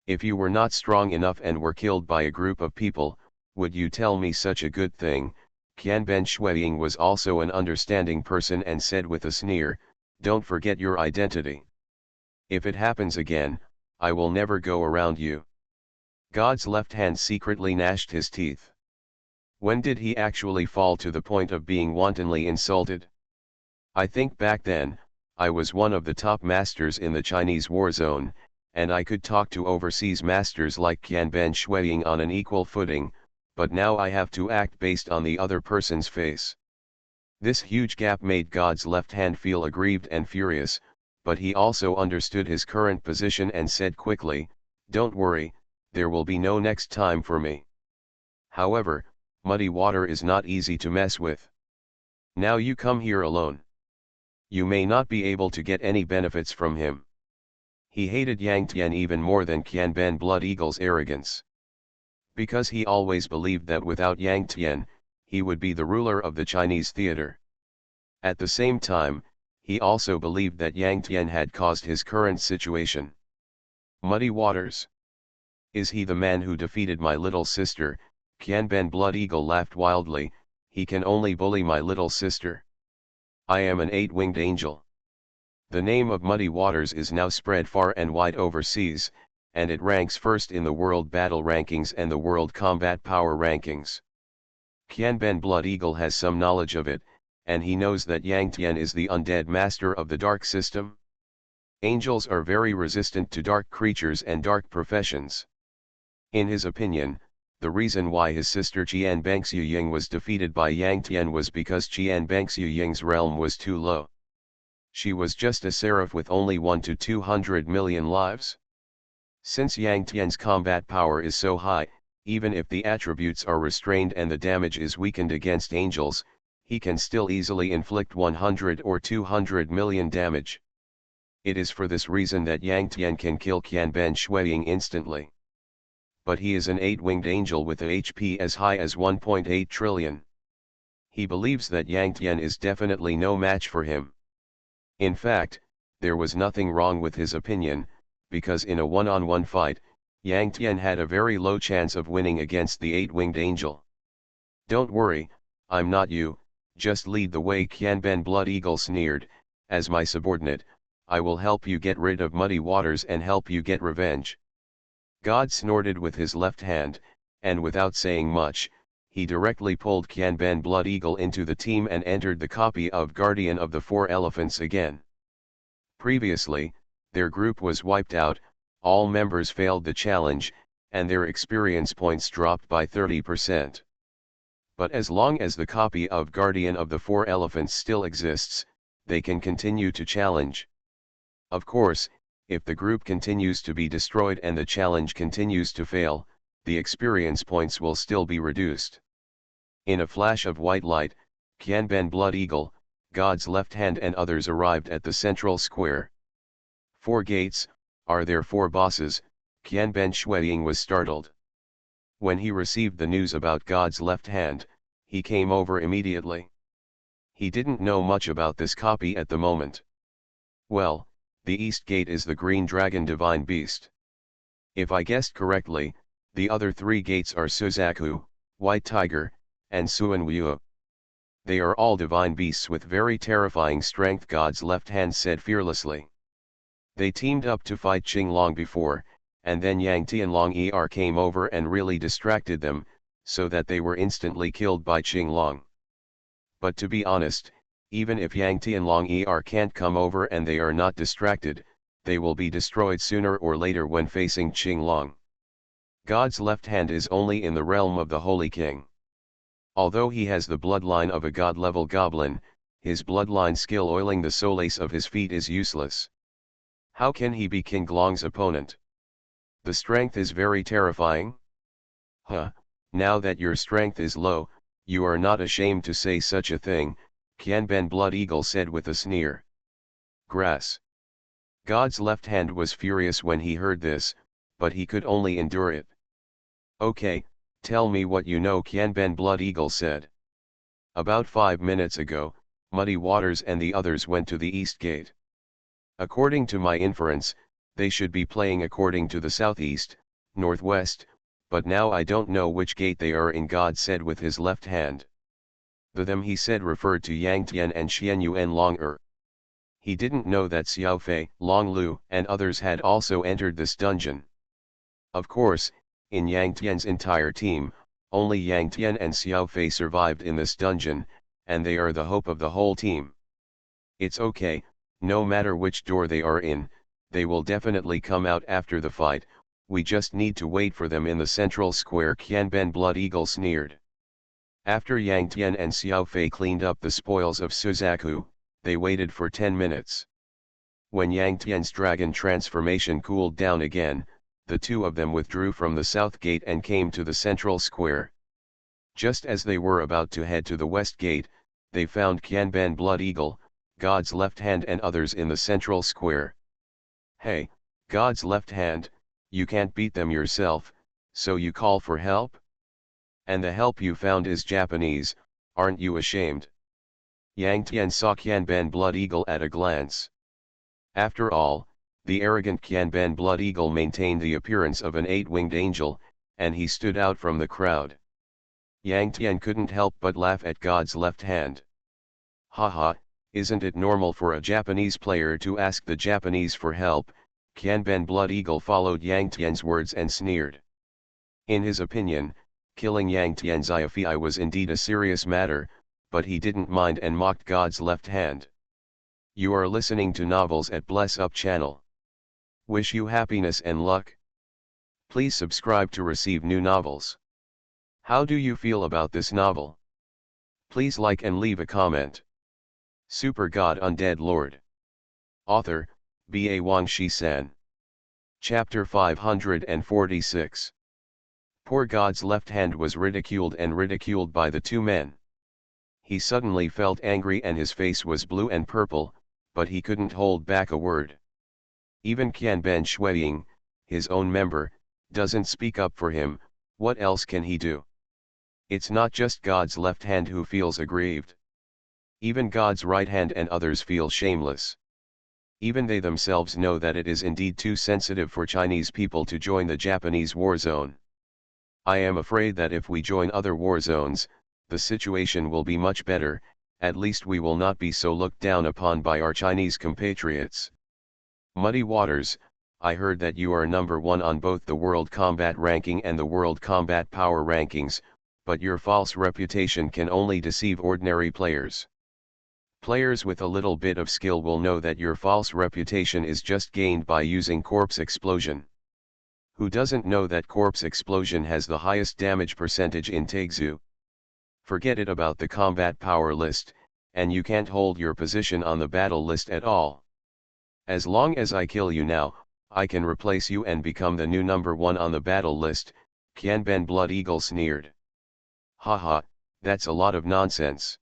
If you were not strong enough and were killed by a group of people, would you tell me such a good thing?" Qianben Shuiying was also an understanding person and said with a sneer, "Don't forget your identity. If it happens again, I will never go around you." God's left hand secretly gnashed his teeth. When did he actually fall to the point of being wantonly insulted? I think back then, I was one of the top masters in the Chinese war zone, and I could talk to overseas masters like Qianben Shuiying on an equal footing, but now I have to act based on the other person's face. This huge gap made God's left hand feel aggrieved and furious, but he also understood his current position and said quickly, "Don't worry, there will be no next time for me." However, Muddy Water is not easy to mess with. Now you come here alone. You may not be able to get any benefits from him. He hated Yang Tian even more than Qianben Blood Eagle's arrogance. Because he always believed that without Yang Tian, he would be the ruler of the Chinese theater. At the same time, he also believed that Yang Tian had caused his current situation. Muddy Waters. Is he the man who defeated my little sister? Qianben Blood Eagle laughed wildly. He can only bully my little sister. I am an 8-winged angel. The name of Muddy Waters is now spread far and wide overseas, and it ranks first in the World Battle Rankings and the World Combat Power Rankings. Qianben Blood Eagle has some knowledge of it, and he knows that Yang Tian is the undead master of the dark system. Angels are very resistant to dark creatures and dark professions. In his opinion, the reason why his sister Qian Bangxiuying was defeated by Yang Tian was because Qian Bangxiuying's realm was too low. She was just a seraph with only 1 to 200 million lives. Since Yang Tian's combat power is so high, even if the attributes are restrained and the damage is weakened against angels, he can still easily inflict 100 or 200 million damage. It is for this reason that Yang Tian can kill Qianben Shuiying instantly. But he is an 8-winged angel with a HP as high as 1.8 trillion. He believes that Yang Tian is definitely no match for him. In fact, there was nothing wrong with his opinion, because in a one-on-one fight, Yang Tian had a very low chance of winning against the 8-winged angel. Don't worry, I'm not you, just lead the way. Qianben Blood Eagle sneered. As my subordinate, I will help you get rid of Muddy Waters and help you get revenge. God snorted with his left hand, and without saying much, he directly pulled Qianben Blood Eagle into the team and entered the copy of Guardian of the Four Elephants again. Previously, their group was wiped out, all members failed the challenge, and their experience points dropped by 30%. But as long as the copy of Guardian of the Four Elephants still exists, they can continue to challenge. Of course, if the group continues to be destroyed and the challenge continues to fail, the experience points will still be reduced. In a flash of white light, Qianben Blood Eagle, God's left hand and others arrived at the central square. 4 gates, are there 4 bosses? Qianben Shuiying was startled. When he received the news about God's left hand, he came over immediately. He didn't know much about this copy at the moment. Well, the east gate is the green dragon divine beast. If I guessed correctly, the other 3 gates are Suzaku, White Tiger, and Suanwu. They are all divine beasts with very terrifying strength, God's left hand said fearlessly. They teamed up to fight Qinglong before, and then Yang Tianlong came over and really distracted them, so that they were instantly killed by Qinglong. But to be honest, even if Yang Tianlong can't come over and they are not distracted, they will be destroyed sooner or later when facing Qinglong. God's left hand is only in the realm of the Holy King. Although he has the bloodline of a god-level goblin, his bloodline skill oiling the solace of his feet is useless. How can he be Qinglong's opponent? The strength is very terrifying. Now that your strength is low, you are not ashamed to say such a thing, Qianben Blood Eagle said with a sneer. Grass. God's left hand was furious when he heard this, but he could only endure it. Okay, tell me what you know, Qianben Blood Eagle said. About 5 minutes ago, Muddy Waters and the others went to the east gate. According to my inference, they should be playing according to the southeast, northwest, but now I don't know which gate they are in, God said with his left hand. The them he said referred to Yang Tian and Xianyuan Long. He didn't know that Xiaofei, Long Lu, and others had also entered this dungeon. Of course, in Yang Tian's entire team, only Yang Tian and Xiaofei survived in this dungeon, and they are the hope of the whole team. It's okay, no matter which door they are in, they will definitely come out after the fight, we just need to wait for them in the central square, Qianben Blood Eagle sneered. After Yang Tian and Xiaofei cleaned up the spoils of Suzaku, they waited for 10 minutes. When Yang Tian's dragon transformation cooled down again, the 2 of them withdrew from the south gate and came to the central square. Just as they were about to head to the west gate, they found Qianban Blood Eagle, God's left hand and others in the central square. "Hey, God's left hand, you can't beat them yourself, so you call for help? And the help you found is Japanese, aren't you ashamed?" Yang Tian saw Qianban Blood Eagle at a glance. After all, the arrogant Qianban Blood Eagle maintained the appearance of an eight-winged angel, and he stood out from the crowd. Yang Tian couldn't help but laugh at God's left hand. "Haha, isn't it normal for a Japanese player to ask the Japanese for help?" Qianban Blood Eagle followed Yang Tian's words and sneered. In his opinion, killing Yang Tian's Sci-fi was indeed a serious matter, but he didn't mind and mocked God's left hand. You are listening to Novels at Bless Up channel. Wish you happiness and luck. Please subscribe to receive new novels. How do you feel about this novel? Please like and leave a comment. Super God Undead Lord. Author, B.A. Wang Shi-san. Chapter 546. Poor God's left hand was ridiculed and ridiculed by the two men. He suddenly felt angry and his face was blue and purple, but he couldn't hold back a word. Even Qianban Shuiying, his own member, doesn't speak up for him. What else can he do? It's not just God's left hand who feels aggrieved. Even God's right hand and others feel shameless. Even they themselves know that it is indeed too sensitive for Chinese people to join the Japanese war zone. I am afraid that if we join other war zones, the situation will be much better. At least we will not be so looked down upon by our Chinese compatriots. Muddy Waters, I heard that you are number 1 on both the World Combat Ranking and the World Combat Power Rankings, but your false reputation can only deceive ordinary players. Players with a little bit of skill will know that your false reputation is just gained by using Corpse Explosion. Who doesn't know that Corpse Explosion has the highest damage percentage in Taegzu? Forget it about the combat power list, and you can't hold your position on the battle list at all. As long as I kill you now, I can replace you and become the new number 1 on the battle list, Qianban Blood Eagle sneered. Haha, that's a lot of nonsense.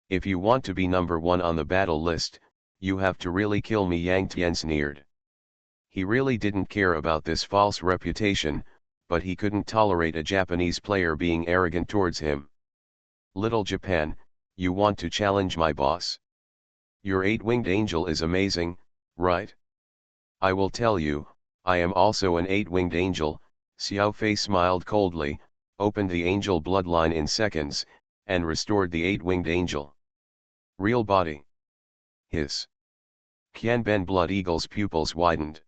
If you want to be number 1 on the battle list, you have to really kill me, Yang Tian sneered. He really didn't care about this false reputation, but he couldn't tolerate a Japanese player being arrogant towards him. Little Japan, you want to challenge my boss? Your eight-winged angel is amazing, right? I will tell you, I am also an eight-winged angel. Xiao Fei smiled coldly, opened the angel bloodline in seconds, and restored the eight-winged angel. Real body. Hiss. Qianban Blood Eagle's pupils widened.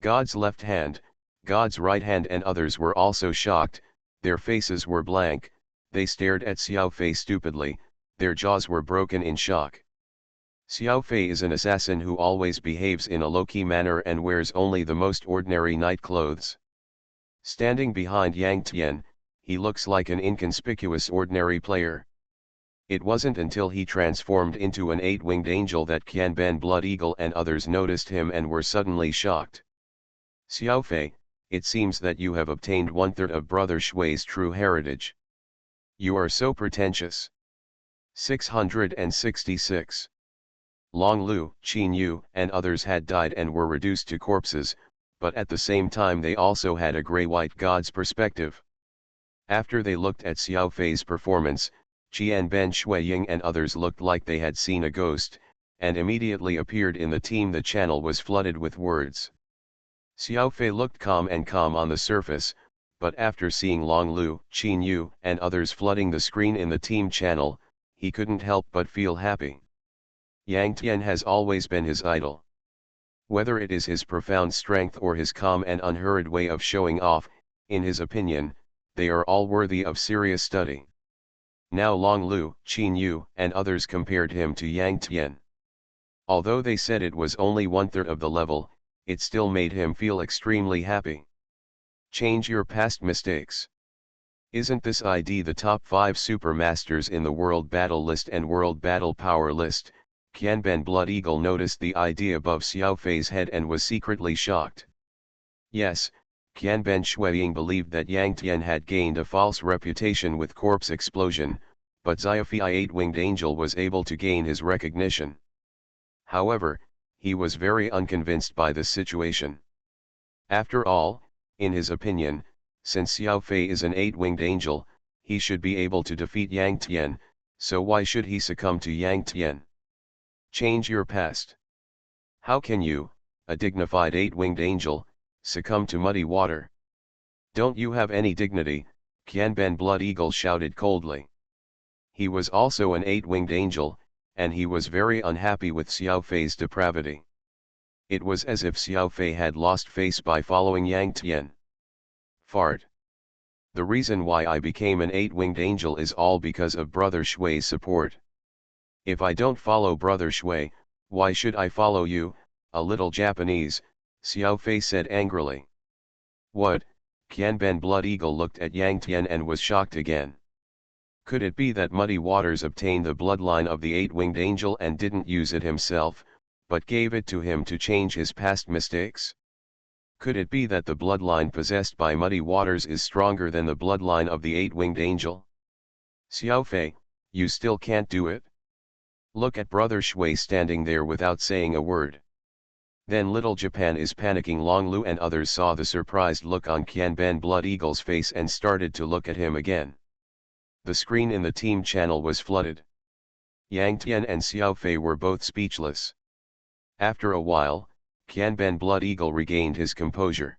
God's left hand, God's right hand and others were also shocked. Their faces were blank, they stared at Xiao Fei stupidly, their jaws were broken in shock. Xiao Fei is an assassin who always behaves in a low-key manner and wears only the most ordinary night clothes. Standing behind Yang Tian, he looks like an inconspicuous ordinary player. It wasn't until he transformed into an eight-winged angel that Qianban Blood Eagle and others noticed him and were suddenly shocked. Xiao Fei, it seems that you have obtained 1/3 of Brother Shui's true heritage. You are so pretentious. 666. Long Lu, Qin Yu, and others had died and were reduced to corpses, but at the same time they also had a grey-white god's perspective. After they looked at Xiao Fei's performance, Qianban Shuiying and others looked like they had seen a ghost, and immediately appeared in the team. The channel was flooded with words. Xiao Fei looked calm on the surface, but after seeing Long Lu, Qin Yu, and others flooding the screen in the team channel, he couldn't help but feel happy. Yang Tian has always been his idol. Whether it is his profound strength or his calm and unhurried way of showing off, in his opinion, they are all worthy of serious study. Now Long Lu, Qin Yu, and others compared him to Yang Tian. Although they said it was only 1/3 of the level, it still made him feel extremely happy. Change your past mistakes. Isn't this ID the top 5 super masters in the World Battle List and World Battle Power List? Qianban Blood Eagle noticed the ID above Xiao Fei's head and was secretly shocked. Yes, Qianben Shuiying believed that Yang Tian had gained a false reputation with corpse explosion, but Xiaofei 8-winged angel was able to gain his recognition. However, he was very unconvinced by this situation. After all, in his opinion, since Xiaofei is an 8-winged angel, he should be able to defeat Yang Tian, so why should he succumb to Yang Tian? Change your past. How can you, a dignified 8-winged angel, succumb to muddy water? Don't you have any dignity? Qianben Blood Eagle shouted coldly. He was also an 8-winged angel, and he was very unhappy with Xiaofei's depravity. It was as if Xiaofei had lost face by following Yang Tian. Fart. The reason why I became an 8-winged angel is all because of Brother Shui's support. If I don't follow Brother Shui, why should I follow you, a little Japanese? Xiaofei said angrily. What? Qianben Blood Eagle looked at Yang Tian and was shocked again. Could it be that Muddy Waters obtained the bloodline of the 8-winged angel and didn't use it himself, but gave it to him to change his past mistakes? Could it be that the bloodline possessed by Muddy Waters is stronger than the bloodline of the 8-winged angel? Xiaofei, you still can't do it? Look at Brother Shui standing there without saying a word. Then Little Japan is panicking. Long Lu and others saw the surprised look on Qianben Blood Eagle's face and started to look at him again. The screen in the team channel was flooded. Yang Tian and Xiaofei were both speechless. After a while, Qianben Blood Eagle regained his composure.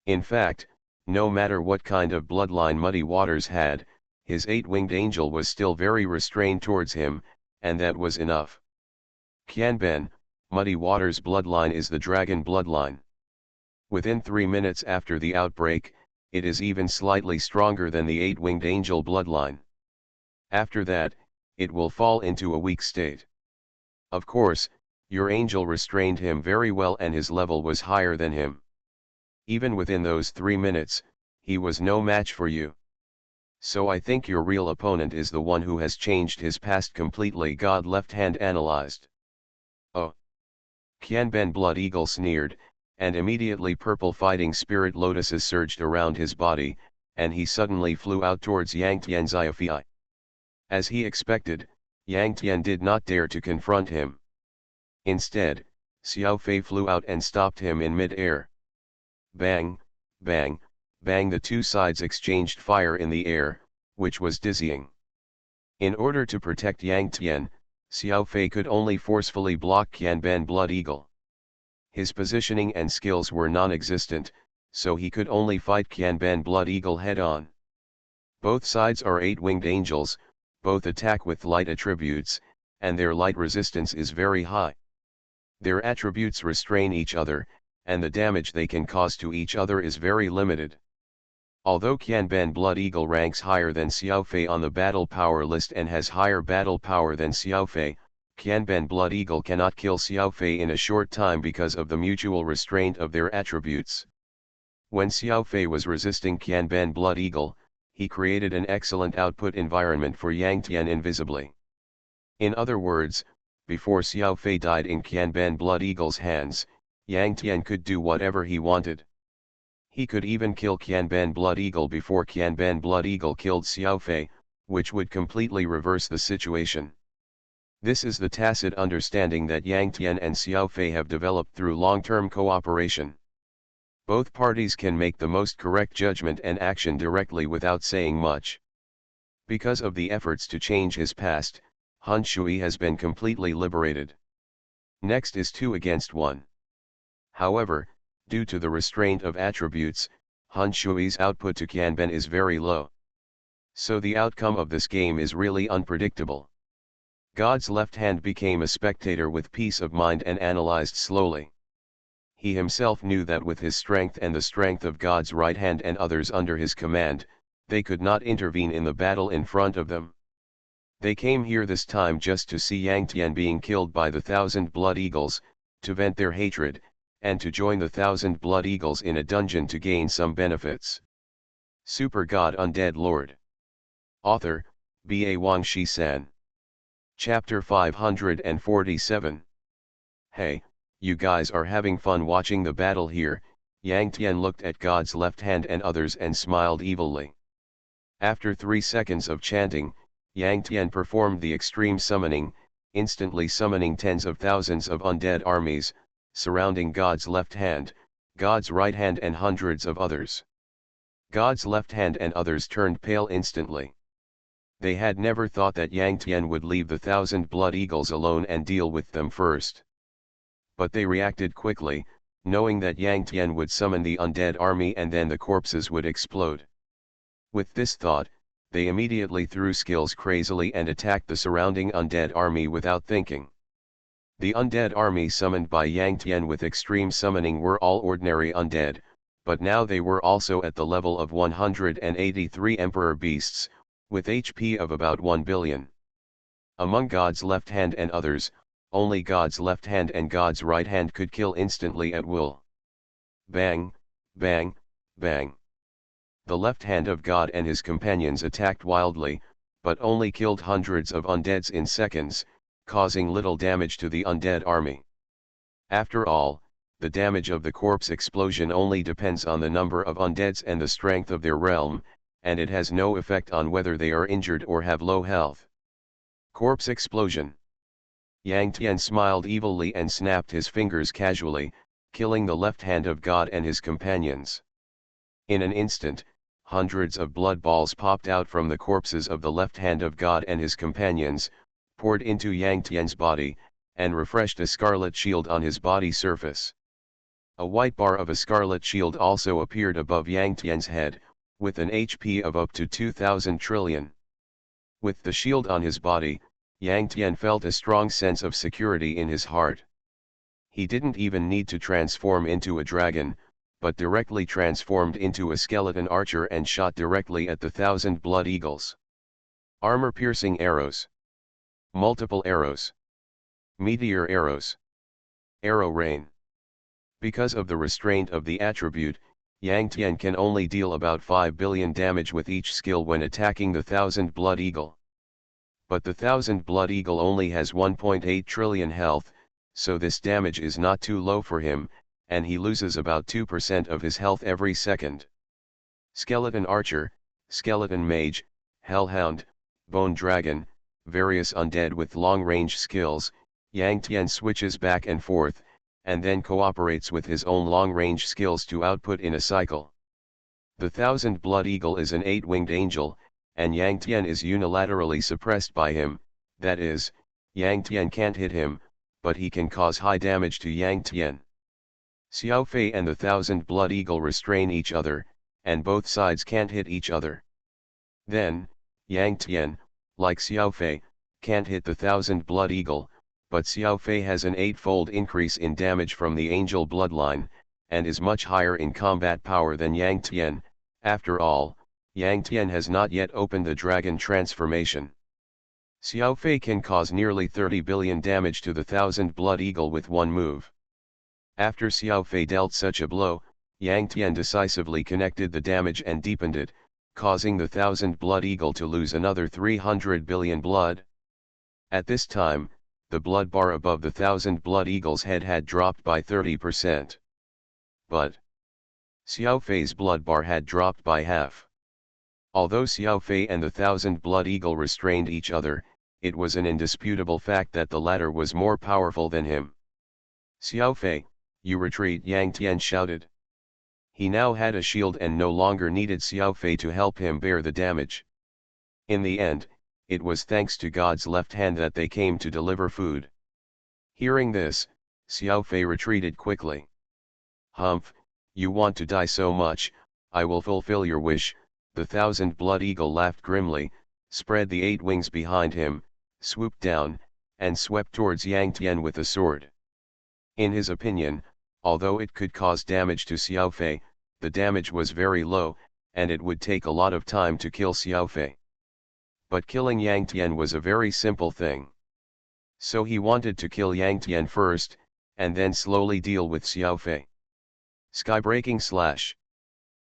In fact, no matter what kind of bloodline Muddy Waters had, his 8-winged angel was still very restrained towards him, and that was enough. Qianben, Muddy Waters' bloodline is the dragon bloodline. Within 3 minutes after the outbreak, it is even slightly stronger than the 8-winged angel bloodline. After that, it will fall into a weak state. Of course, your angel restrained him very well and his level was higher than him. Even within those 3 minutes, he was no match for you. So I think your real opponent is the one who has changed his past completely. God Left Hand analyzed. Oh. Qianben Blood Eagle sneered, and immediately purple fighting spirit lotuses surged around his body, and he suddenly flew out towards Yang Tian Xiaofei. As he expected, Yang Tian did not dare to confront him. Instead, Xiaofei flew out and stopped him in mid-air. Bang, bang, bang. The two sides exchanged fire in the air, which was dizzying. In order to protect Yang Tian, Xiaofei could only forcefully block Qianben Blood Eagle. His positioning and skills were non-existent, so he could only fight Qianben Blood Eagle head-on. Both sides are 8-winged angels, both attack with light attributes, and their light resistance is very high. Their attributes restrain each other, and the damage they can cause to each other is very limited. Although Qianben Blood Eagle ranks higher than Xiaofei on the battle power list and has higher battle power than Xiaofei, Qianben Blood Eagle cannot kill Xiaofei in a short time because of the mutual restraint of their attributes. When Xiaofei was resisting Qianben Blood Eagle, he created an excellent output environment for Yang Tian invisibly. In other words, before Xiaofei died in Qianben Blood Eagle's hands, Yang Tian could do whatever he wanted. He could even kill Qianben Blood Eagle before Qianben Blood Eagle killed Xiaofei, which would completely reverse the situation. This is the tacit understanding that Yang Tian and Xiaofei have developed through long-term cooperation. Both parties can make the most correct judgment and action directly without saying much. Because of the efforts to change his past, Han Shui has been completely liberated. Next is 2 against 1. However, due to the restraint of attributes, Han Shui's output to Qianben is very low. So the outcome of this game is really unpredictable. God's left hand became a spectator with peace of mind and analyzed slowly. He himself knew that with his strength and the strength of God's right hand and others under his command, they could not intervene in the battle in front of them. They came here this time just to see Yang Tian being killed by the 1,000 Blood Eagles, to vent their hatred, and to join the 1,000 Blood Eagles in a dungeon to gain some benefits. Super God Undead Lord. Author, B.A. Wang Shi-san. Chapter 547. Hey, you guys are having fun watching the battle here, Yang Tian looked at God's left hand and others and smiled evilly. After 3 seconds of chanting, Yang Tian performed the extreme summoning, instantly summoning tens of thousands of undead armies, surrounding God's left hand, God's right hand and hundreds of others. God's left hand and others turned pale instantly. They had never thought that Yang Tian would leave the 1,000 blood eagles alone and deal with them first. But they reacted quickly, knowing that Yang Tian would summon the undead army and then the corpses would explode. With this thought, they immediately threw skills crazily and attacked the surrounding undead army without thinking. The undead army summoned by Yang Tian with extreme summoning were all ordinary undead, but now they were also at the level of 183 emperor beasts, with HP of about 1 billion. Among God's left hand and others, only God's left hand and God's right hand could kill instantly at will. Bang, bang, bang. The left hand of God and his companions attacked wildly, but only killed hundreds of undeads in seconds, causing little damage to the undead army. After all, the damage of the corpse explosion only depends on the number of undeads and the strength of their realm, and it has no effect on whether they are injured or have low health. Corpse explosion. Yang Tian smiled evilly and snapped his fingers casually, killing the left hand of God and his companions. In an instant, hundreds of blood balls popped out from the corpses of the left hand of God and his companions, poured into Yang Tian's body, and refreshed a scarlet shield on his body surface. A white bar of a scarlet shield also appeared above Yang Tian's head, with an HP of up to 2,000 trillion. With the shield on his body, Yang Tian felt a strong sense of security in his heart. He didn't even need to transform into a dragon, but directly transformed into a skeleton archer and shot directly at the 1,000 blood eagles. Armor-piercing arrows. Multiple arrows. Meteor arrows. Arrow rain. Because of the restraint of the attribute, Yang Tian can only deal about 5 billion damage with each skill when attacking the 1,000 blood eagle. But the 1,000 blood eagle only has 1.8 trillion health, so this damage is not too low for him, and he loses about 2% of his health every second. Skeleton archer, skeleton mage, hellhound, bone dragon, various undead with long-range skills, Yang Tian switches back and forth, and then cooperates with his own long-range skills to output in a cycle. The 1,000 blood eagle is an 8-winged angel, and Yang Tian is unilaterally suppressed by him, that is, Yang Tian can't hit him, but he can cause high damage to Yang Tian. Xiao Fei and the 1,000 blood eagle restrain each other, and both sides can't hit each other. Then, Yang Tian, like Xiao Fei, can't hit the 1,000 blood eagle, but Xiao Fei has an 8-fold increase in damage from the angel bloodline, and is much higher in combat power than Yang Tian. After all, Yang Tian has not yet opened the dragon transformation. Xiao Fei can cause nearly 30 billion damage to the 1,000 blood eagle with one move. After Xiao Fei dealt such a blow, Yang Tian decisively connected the damage and deepened it, causing the 1,000 blood eagle to lose another 300 billion blood. At this time, the blood bar above the 1,000 blood eagle's head had dropped by 30%. But Xiao Fei's blood bar had dropped by half. Although Xiao Fei and the 1,000 blood eagle restrained each other, it was an indisputable fact that the latter was more powerful than him. Xiao Fei, you retreat, Yang Tian shouted. He now had a shield and no longer needed Xiao Fei to help him bear the damage. In the end, it was thanks to God's left hand that they came to deliver food. Hearing this, Xiao Fei retreated quickly. Humph, you want to die so much, I will fulfill your wish. The 1,000 blood eagle laughed grimly, spread the 8 wings behind him, swooped down, and swept towards Yang Tian with a sword. In his opinion, although it could cause damage to Xiao Fei, the damage was very low, and it would take a lot of time to kill Xiao Fei. But killing Yang Tian was a very simple thing. So he wanted to kill Yang Tian first, and then slowly deal with Xiao Fei. Skybreaking slash.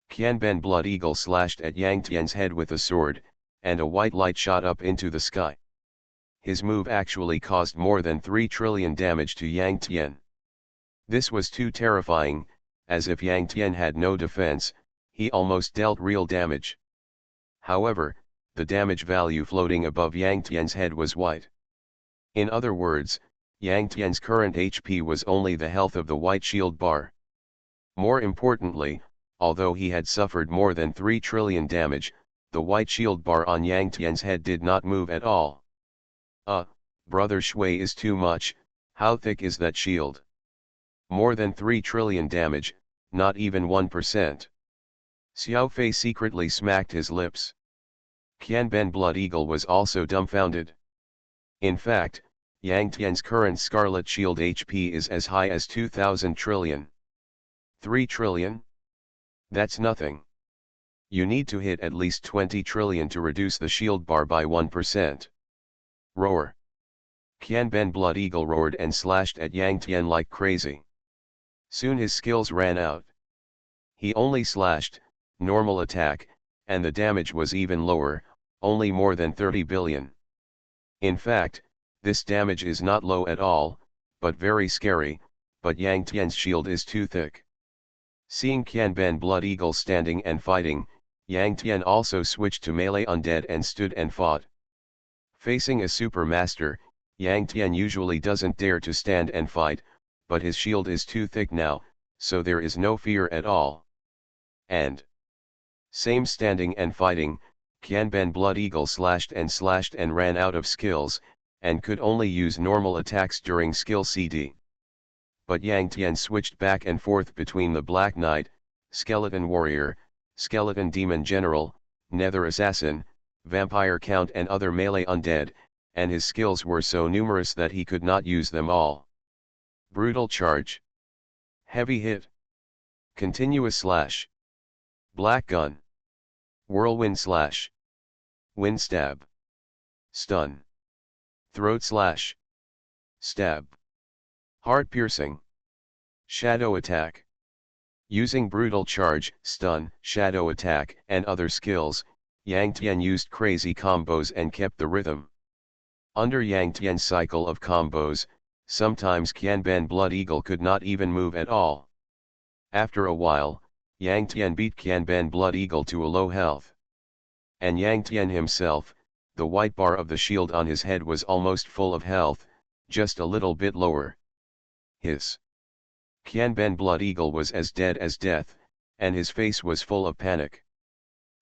Qianben Blood Eagle slashed at Yang Tian's head with a sword, and a white light shot up into the sky. His move actually caused more than 3 trillion damage to Yang Tian. This was too terrifying, as if Yang Tian had no defense, he almost dealt real damage. However, the damage value floating above Yang Tian's head was white. In other words, Yang Tian's current HP was only the health of the white shield bar. More importantly, although he had suffered more than 3 trillion damage, the white shield bar on Yang Tian's head did not move at all. Brother Shui is too much, how thick is that shield? More than 3 trillion damage, not even 1%. Xiao Fei secretly smacked his lips. Qianben Blood Eagle was also dumbfounded. In fact, Yang Tian's current Scarlet Shield HP is as high as 2,000 trillion. 3 trillion? That's nothing. You need to hit at least 20 trillion to reduce the shield bar by 1%. Roar. Qianben Blood Eagle roared and slashed at Yang Tian like crazy. Soon his skills ran out. He only slashed, normal attack, and the damage was even lower, only more than 30 billion. In fact, this damage is not low at all, but very scary, but Yang Tian's shield is too thick. Seeing Qianben Blood Eagle standing and fighting, Yang Tian also switched to melee undead and stood and fought. Facing a super master, Yang Tian usually doesn't dare to stand and fight, but his shield is too thick now, so there is no fear at all. And same standing and fighting, Qianben Blood Eagle slashed and ran out of skills, and could only use normal attacks during skill CD. But Yang Tian switched back and forth between the Black Knight, Skeleton Warrior, Skeleton Demon General, Nether Assassin, Vampire Count and other melee undead, and his skills were so numerous that he could not use them all. Brutal Charge. Heavy Hit. Continuous Slash. Black Gun. Whirlwind Slash. Wind Stab. Stun. Throat Slash. Stab. Heart Piercing. Shadow Attack. Using Brutal Charge, Stun, Shadow Attack, and other skills, Yang Tian used crazy combos and kept the rhythm. Under Yang Tian's cycle of combos, sometimes Qianben Blood Eagle could not even move at all. After a while, Yang Tian beat Qianben Blood Eagle to a low health. And Yang Tian himself, the white bar of the shield on his head was almost full of health, just a little bit lower. His Qianben Blood Eagle was as dead as death, and his face was full of panic.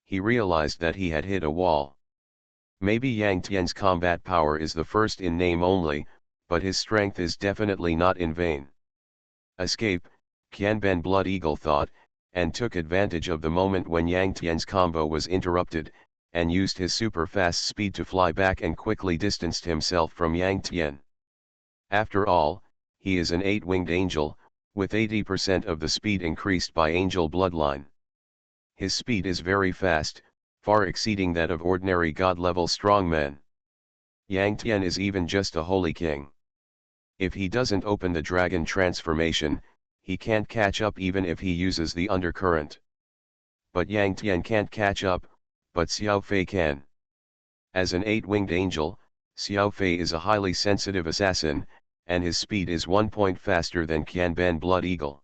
He realized that he had hit a wall. Maybe Yang Tian's combat power is the first in name only, but his strength is definitely not in vain. Escape, Qianben Blood Eagle thought, and took advantage of the moment when Yang Tian's combo was interrupted, and used his super fast speed to fly back and quickly distanced himself from Yang Tian. After all, he is an 8-winged angel, with 80% of the speed increased by angel bloodline. His speed is very fast, far exceeding that of ordinary god-level strongmen. Yang Tian is even just a holy king. If he doesn't open the dragon transformation, he can't catch up even if he uses the undercurrent. But Yang Tian can't catch up, but Xiao Fei can. As an 8-winged angel, Xiao Fei is a highly sensitive assassin, and his speed is 1 point faster than Qianben Blood Eagle.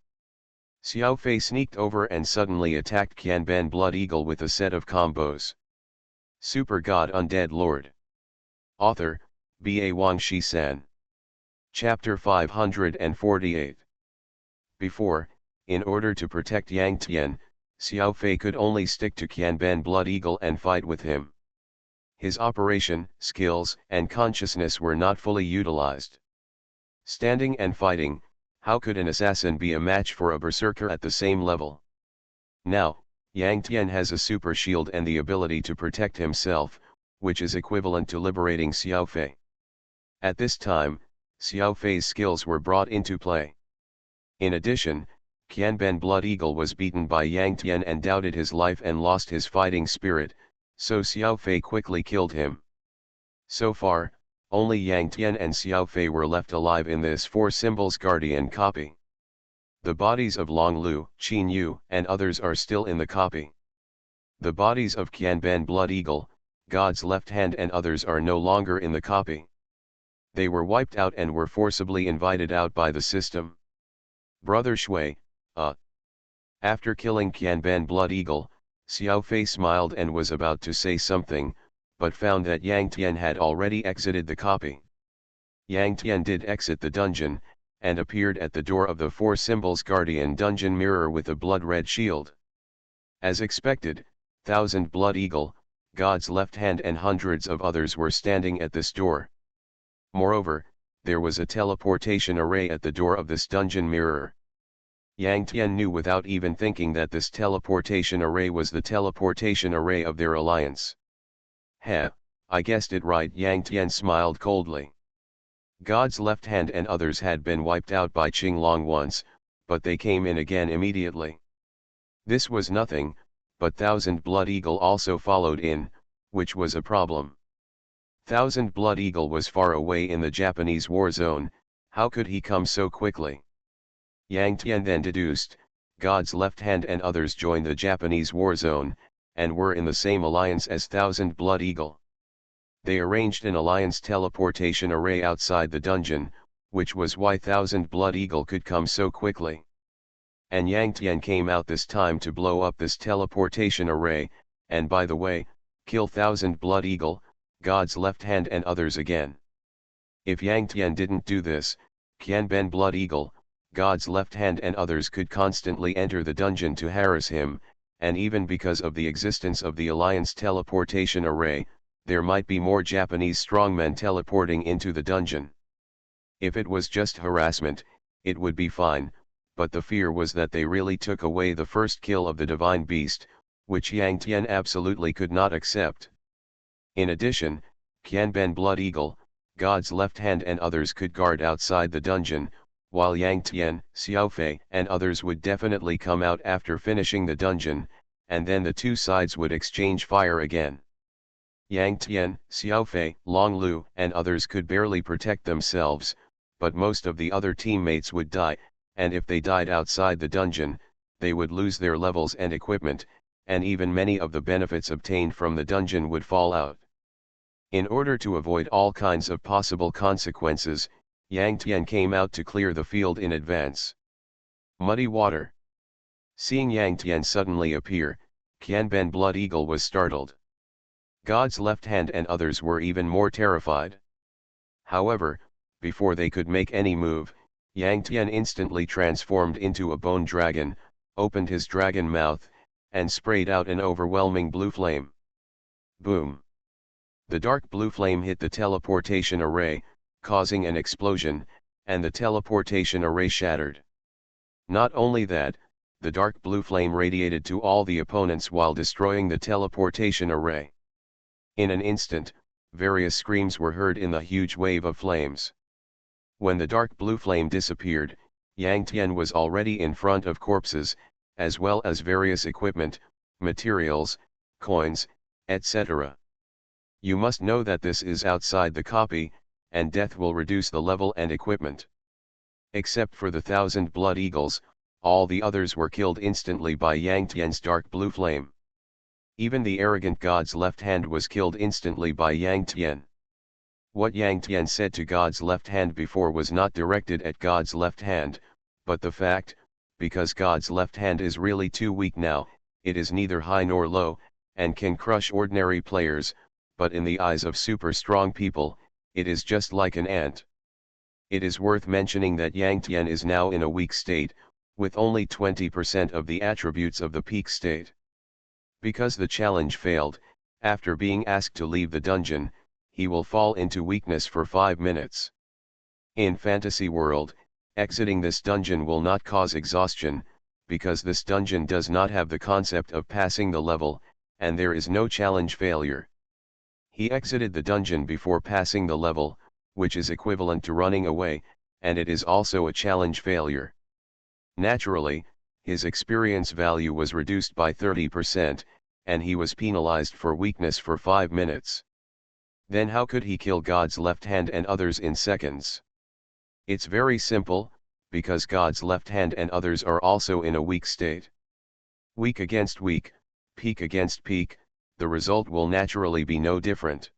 Xiao Fei sneaked over and suddenly attacked Qianben Blood Eagle with a set of combos. Super God Undead Lord. Author, B.A. Wang Shi-san. Chapter 548. Before, in order to protect Yang Tian, Xiao Fei could only stick to Qianben Blood Eagle and fight with him. His operation, skills, and consciousness were not fully utilized. Standing and fighting, how could an assassin be a match for a berserker at the same level? Now, Yang Tian has a super shield and the ability to protect himself, which is equivalent to liberating Xiao Fei. At this time, Xiao Fei's skills were brought into play. In addition, Qianben Blood Eagle was beaten by Yang Tian and doubted his life and lost his fighting spirit, so Xiao Fei quickly killed him. So far, only Yang Tian and Xiao Fei were left alive in this 4 symbols guardian copy. The bodies of Long Lu, Qin Yu, and others are still in the copy. The bodies of Qianben Blood Eagle, God's left hand and others are no longer in the copy. They were wiped out and were forcibly invited out by the system. Brother Shui, After killing Qianben Blood Eagle, Xiao Fei smiled and was about to say something, but found that Yang Tian had already exited the copy. Yang Tian did exit the dungeon, and appeared at the door of the Four Symbols Guardian dungeon mirror with a blood-red shield. As expected, Thousand Blood Eagle, God's Left Hand and hundreds of others were standing at this door. Moreover, there was a teleportation array at the door of this dungeon mirror. Yang Tian knew without even thinking that this teleportation array was the teleportation array of their alliance. Heh, I guessed it right. Yang Tian smiled coldly. God's Left Hand and others had been wiped out by Qinglong once, but they came in again immediately. This was nothing, but Thousand Blood Eagle also followed in, which was a problem. Thousand Blood Eagle was far away in the Japanese war zone. How could he come so quickly? Yang Tian then deduced, God's Left Hand and others joined the Japanese war zone, and were in the same alliance as Thousand Blood Eagle. They arranged an alliance teleportation array outside the dungeon, which was why Thousand Blood Eagle could come so quickly. And Yang Tian came out this time to blow up this teleportation array, and by the way, kill Thousand Blood Eagle, God's Left Hand and others again. If Yang Tian didn't do this, Qianben Blood Eagle, God's Left Hand and others could constantly enter the dungeon to harass him, and even because of the existence of the Alliance teleportation array, there might be more Japanese strongmen teleporting into the dungeon. If it was just harassment, it would be fine, but the fear was that they really took away the first kill of the divine beast, which Yang Tian absolutely could not accept. In addition, Qianben Blood Eagle, God's Left Hand and others could guard outside the dungeon, while Yang Tian, Xiao Fei and others would definitely come out after finishing the dungeon, and then the two sides would exchange fire again. Yang Tian, Xiao Fei, Long Lu and others could barely protect themselves, but most of the other teammates would die, and if they died outside the dungeon, they would lose their levels and equipment, and even many of the benefits obtained from the dungeon would fall out. In order to avoid all kinds of possible consequences, Yang Tian came out to clear the field in advance. Muddy water. Seeing Yang Tian suddenly appear, Qianben Blood Eagle was startled. God's Left Hand and others were even more terrified. However, before they could make any move, Yang Tian instantly transformed into a bone dragon, opened his dragon mouth, and sprayed out an overwhelming blue flame. Boom! The dark blue flame hit the teleportation array, causing an explosion, and the teleportation array shattered. Not only that, the dark blue flame radiated to all the opponents while destroying the teleportation array. In an instant, various screams were heard in the huge wave of flames. When the dark blue flame disappeared, Yang Tian was already in front of corpses, as well as various equipment, materials, coins, etc. You must know that this is outside the copy, and death will reduce the level and equipment. Except for the Thousand Blood Eagles, all the others were killed instantly by Yang Tian's dark blue flame. Even the arrogant God's Left Hand was killed instantly by Yang Tian. What Yang Tian said to God's Left Hand before was not directed at God's Left Hand, but the fact, because God's Left Hand is really too weak now, it is neither high nor low, and can crush ordinary players, but in the eyes of super strong people, it is just like an ant. It is worth mentioning that Yang Tian is now in a weak state, with only 20% of the attributes of the peak state. Because the challenge failed, after being asked to leave the dungeon, he will fall into weakness for 5 minutes. In Fantasy World, exiting this dungeon will not cause exhaustion, because this dungeon does not have the concept of passing the level, and there is no challenge failure. He exited the dungeon before passing the level, which is equivalent to running away, and it is also a challenge failure. Naturally, his experience value was reduced by 30%, and he was penalized for weakness for 5 minutes. Then how could he kill God's Left Hand and others in seconds? It's very simple, because God's Left Hand and others are also in a weak state. Weak against weak, peak against peak, the result will naturally be no different.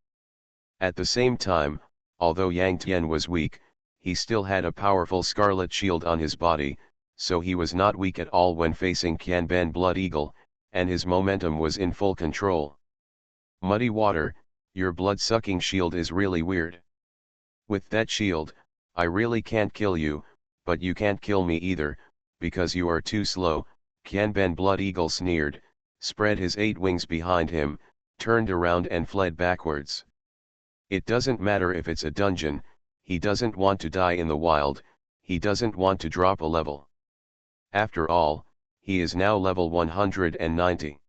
At the same time, although Yang Tian was weak, he still had a powerful scarlet shield on his body, so he was not weak at all when facing Qianban Blood Eagle, and his momentum was in full control. Muddy Water, your blood-sucking shield is really weird. With that shield, I really can't kill you, but you can't kill me either, because you are too slow, Qianban Blood Eagle sneered, spread his 8 wings behind him, turned around and fled backwards. It doesn't matter if it's a dungeon, he doesn't want to die in the wild, he doesn't want to drop a level. After all, he is now level 190.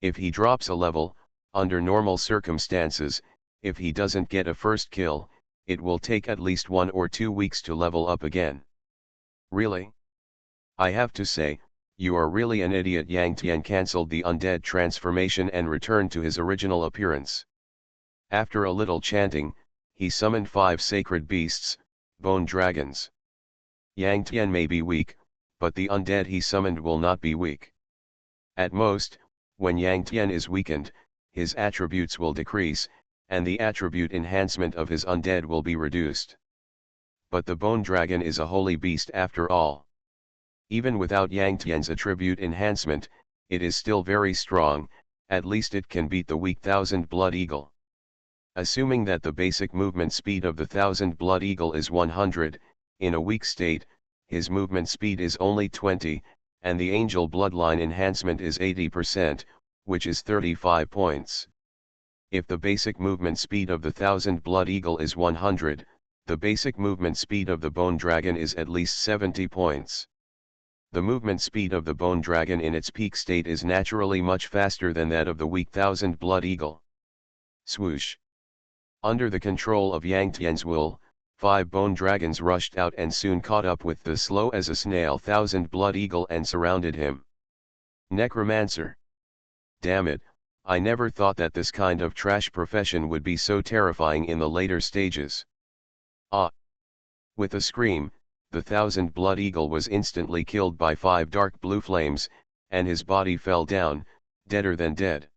If he drops a level, under normal circumstances, if he doesn't get a first kill, it will take at least 1 or 2 weeks to level up again. Really? I have to say, you are really an idiot. Yang Tian cancelled the undead transformation and returned to his original appearance. After a little chanting, he summoned 5 sacred beasts, bone dragons. Yang Tian may be weak, but the undead he summoned will not be weak. At most, when Yang Tian is weakened, his attributes will decrease, and the attribute enhancement of his undead will be reduced. But the bone dragon is a holy beast after all. Even without Yang Tian's attribute enhancement, it is still very strong, at least it can beat the weak 1000 Blood Eagle. Assuming that the basic movement speed of the 1000 Blood Eagle is 100, in a weak state, his movement speed is only 20, and the Angel Bloodline enhancement is 80%, which is 35 points. If the basic movement speed of the 1000 Blood Eagle is 100, the basic movement speed of the Bone Dragon is at least 70 points. The movement speed of the Bone Dragon in its peak state is naturally much faster than that of the weak 1000 Blood Eagle. Swoosh! Under the control of Yang Tian's will, 5 bone dragons rushed out and soon caught up with the slow as a snail 1000 Blood Eagle and surrounded him. Necromancer! Damn it, I never thought that this kind of trash profession would be so terrifying in the later stages. Ah! With a scream, the 1000 Blood Eagle was instantly killed by 5 dark blue flames, and his body fell down, deader than dead.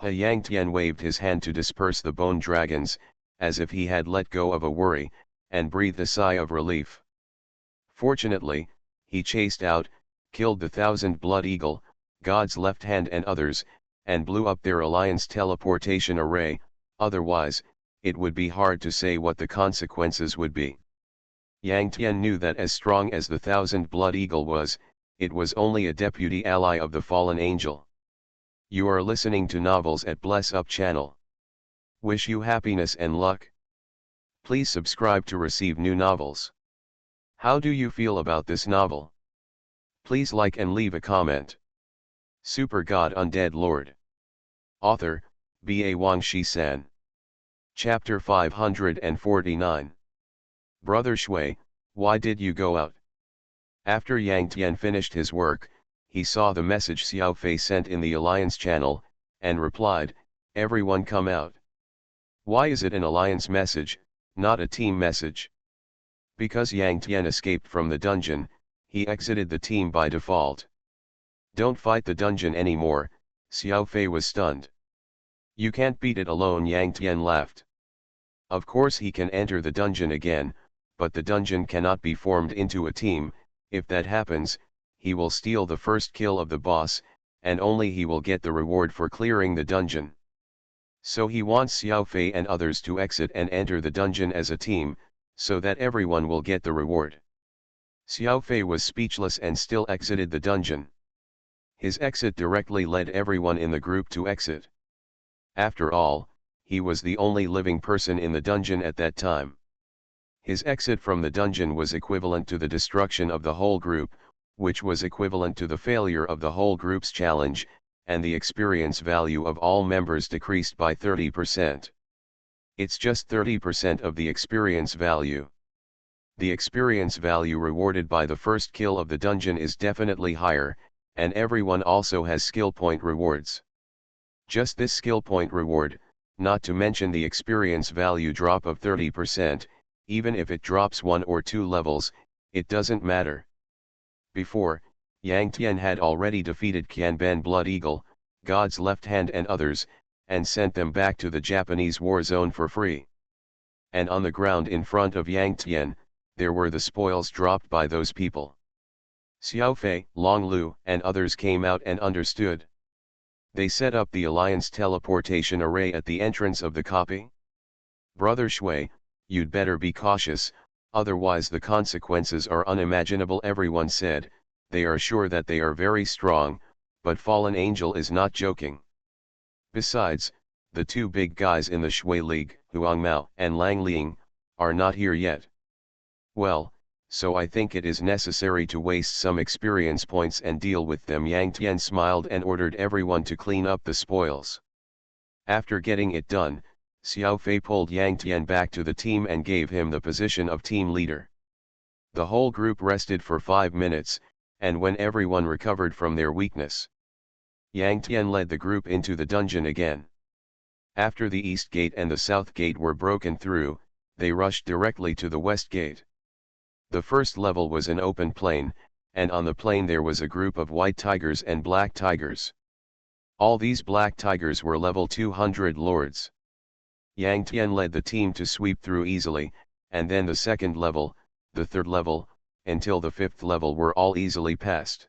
Yang Tian waved his hand to disperse the bone dragons, as if he had let go of a worry, and breathed a sigh of relief. Fortunately, he chased out, killed the 1000 Blood Eagle, God's left hand and others, and blew up their alliance teleportation array, otherwise, it would be hard to say what the consequences would be. Yang Tian knew that as strong as the 1000 Blood Eagle was, it was only a deputy ally of the fallen angel. You are listening to Novels at Bless Up channel. Wish you happiness and luck. Please subscribe to receive new novels. How do you feel about this novel? Please like and leave a comment. Super God Undead Lord. Author, Ba Wang Shi-san. Chapter 549. Brother Shui, why did you go out? After Yang Tian finished his work, he saw the message Xiao Fei sent in the Alliance channel, and replied, "Everyone come out." Why is it an Alliance message, not a team message? Because Yang Tian escaped from the dungeon, he exited the team by default. Don't fight the dungeon anymore, Xiao Fei was stunned. You can't beat it alone, Yang Tian laughed. Of course he can enter the dungeon again, but the dungeon cannot be formed into a team. If that happens, he will steal the first kill of the boss, and only he will get the reward for clearing the dungeon. So he wants Xiao Fei and others to exit and enter the dungeon as a team, so that everyone will get the reward. Xiao Fei was speechless and still exited the dungeon. His exit directly led everyone in the group to exit. After all, he was the only living person in the dungeon at that time. His exit from the dungeon was equivalent to the destruction of the whole group, which was equivalent to the failure of the whole group's challenge, and the experience value of all members decreased by 30%. It's just 30% of the experience value. The experience value rewarded by the first kill of the dungeon is definitely higher, and everyone also has skill point rewards. Just this skill point reward, not to mention the experience value drop of 30%, even if it drops 1 or 2 levels, it doesn't matter. Before, Yang Tian had already defeated Qianban Blood Eagle, God's left hand and others, and sent them back to the Japanese war zone for free. And on the ground in front of Yang Tian, there were the spoils dropped by those people. Xiaofei, Long Lu, and others came out and understood. They set up the Alliance teleportation array at the entrance of the copy. Brother Shui, you'd better be cautious, otherwise the consequences are unimaginable. Everyone said, they are sure that they are very strong, but Fallen Angel is not joking. Besides, the two big guys in the Shui League, Huang Mao and Lang Ling, are not here yet. Well, so I think it is necessary to waste some experience points and deal with them. Yang Tian smiled and ordered everyone to clean up the spoils. After getting it done, Xiao Fei pulled Yang Tian back to the team and gave him the position of team leader. The whole group rested for 5 minutes, and when everyone recovered from their weakness, Yang Tian led the group into the dungeon again. After the east gate and the south gate were broken through, they rushed directly to the west gate. The first level was an open plain, and on the plain there was a group of white tigers and black tigers. All these black tigers were level 200 lords. Yang Tian led the team to sweep through easily, and then the second level, the third level, until the fifth level were all easily passed.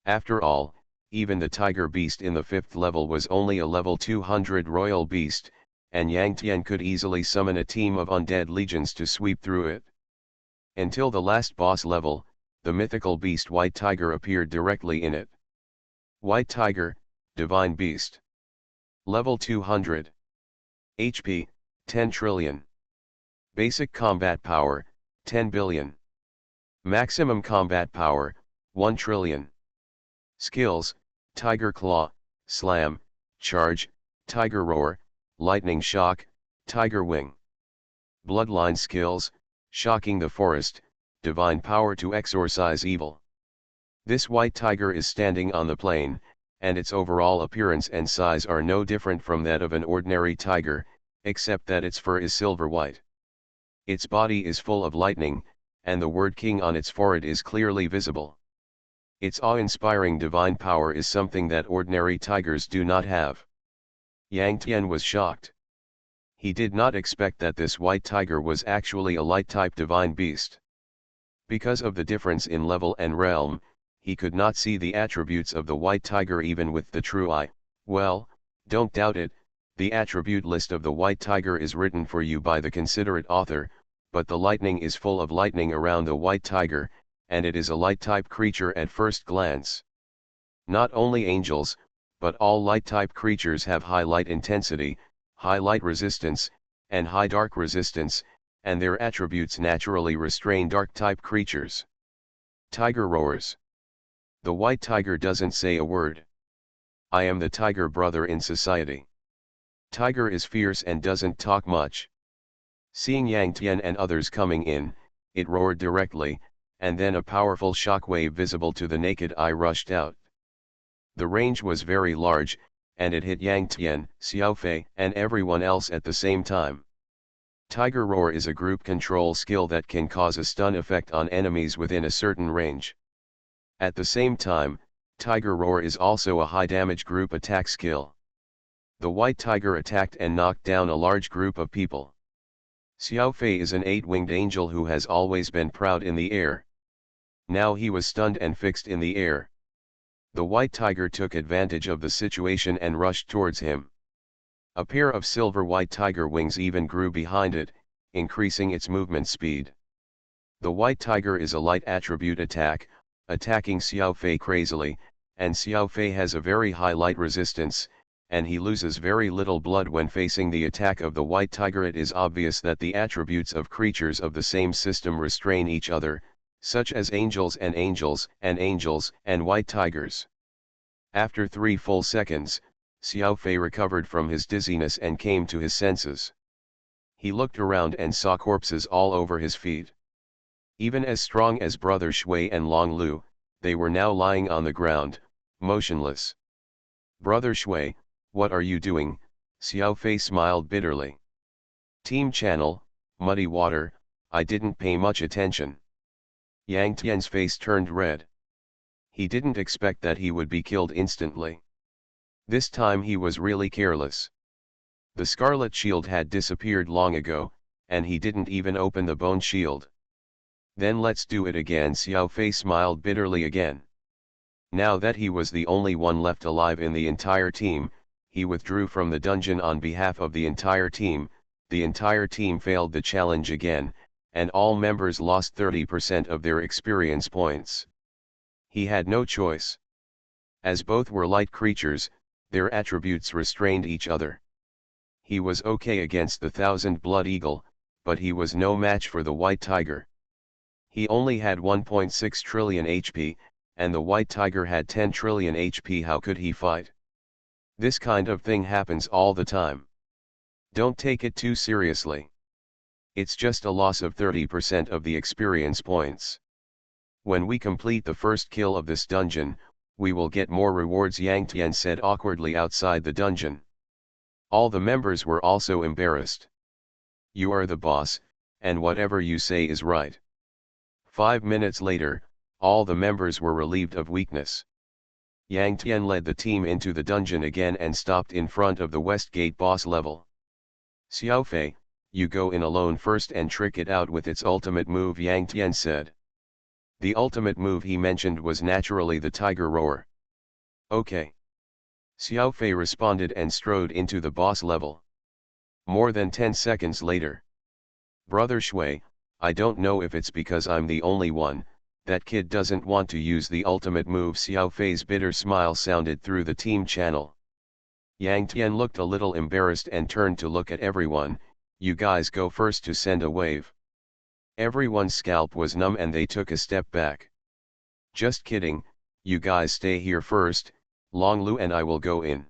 After all, even the tiger beast in the fifth level was only a level 200 royal beast, and Yang Tian could easily summon a team of undead legions to sweep through it. Until the last boss level, the mythical beast White Tiger appeared directly in it. White Tiger, Divine Beast. Level 200. HP, 10 trillion. Basic combat power, 10 billion. Maximum combat power, 1 trillion. Skills, Tiger Claw, Slam, Charge, Tiger Roar, Lightning Shock, Tiger Wing. Bloodline skills, Shocking the Forest, Divine Power to exorcise evil. This white tiger is standing on the plain, and its overall appearance and size are no different from that of an ordinary tiger, except that its fur is silver white. Its body is full of lightning, and the word King on its forehead is clearly visible. Its awe-inspiring divine power is something that ordinary tigers do not have. Yang Tian was shocked. He did not expect that this white tiger was actually a light-type divine beast. Because of the difference in level and realm, he could not see the attributes of the white tiger even with the true eye. Well, don't doubt it, the attribute list of the white tiger is written for you by the considerate author, but the lightning is full of lightning around the white tiger, and it is a light-type creature at first glance. Not only angels, but all light-type creatures have high light intensity, high light resistance, and high dark resistance, and their attributes naturally restrain dark-type creatures. Tiger roars. The white tiger doesn't say a word. I am the tiger brother in society. Tiger is fierce and doesn't talk much. Seeing Yang Tian and others coming in, it roared directly, and then a powerful shockwave visible to the naked eye rushed out. The range was very large, and it hit Yang Tian, Xiao Fei, and everyone else at the same time. Tiger Roar is a group control skill that can cause a stun effect on enemies within a certain range. At the same time, Tiger Roar is also a high damage group attack skill. The white tiger attacked and knocked down a large group of people. Xiao Fei is an 8-winged angel who has always been proud in the air. Now he was stunned and fixed in the air. The white tiger took advantage of the situation and rushed towards him. A pair of silver white tiger wings even grew behind it, increasing its movement speed. The white tiger is a light attribute attack, attacking Xiao Fei crazily, and Xiao Fei has a very high light resistance, and he loses very little blood when facing the attack of the white tiger. It is obvious that the attributes of creatures of the same system restrain each other, such as angels and white tigers. After 3 full seconds, Xiao Fei recovered from his dizziness and came to his senses. He looked around and saw corpses all over his feet. Even as strong as Brother Shui and Long Lu, they were now lying on the ground, motionless. Brother Shui, what are you doing? Xiao Fei smiled bitterly. Team Channel, Muddy Water, I didn't pay much attention. Yang Tian's face turned red. He didn't expect that he would be killed instantly. This time he was really careless. The scarlet shield had disappeared long ago, and he didn't even open the bone shield. Then let's do it again. Xiao Fei smiled bitterly again. Now that he was the only one left alive in the entire team, he withdrew from the dungeon on behalf of the entire team. The entire team failed the challenge again, and all members lost 30% of their experience points. He had no choice. As both were light creatures, their attributes restrained each other. He was okay against the 1000 Blood Eagle, but he was no match for the White Tiger. He only had 1.6 trillion HP, and the White Tiger had 10 trillion HP. How could he fight? This kind of thing happens all the time. Don't take it too seriously. It's just a loss of 30% of the experience points. When we complete the first kill of this dungeon, we will get more rewards, Yang Tian said awkwardly outside the dungeon. All the members were also embarrassed. You are the boss, and whatever you say is right. 5 minutes later, all the members were relieved of weakness. Yang Tian led the team into the dungeon again and stopped in front of the West Gate boss level. Xiao Fei, you go in alone first and trick it out with its ultimate move, Yang Tian said. The ultimate move he mentioned was naturally the Tiger Roar. Okay. Xiao Fei responded and strode into the boss level. More than 10 seconds later. Brother Shui, I don't know if it's because I'm the only one, that kid doesn't want to use the ultimate move. Xiao Fei's bitter smile sounded through the team channel. Yang Tian looked a little embarrassed and turned to look at everyone. You guys go first to send a wave. Everyone's scalp was numb and they took a step back. Just kidding, you guys stay here first, Long Lu and I will go in.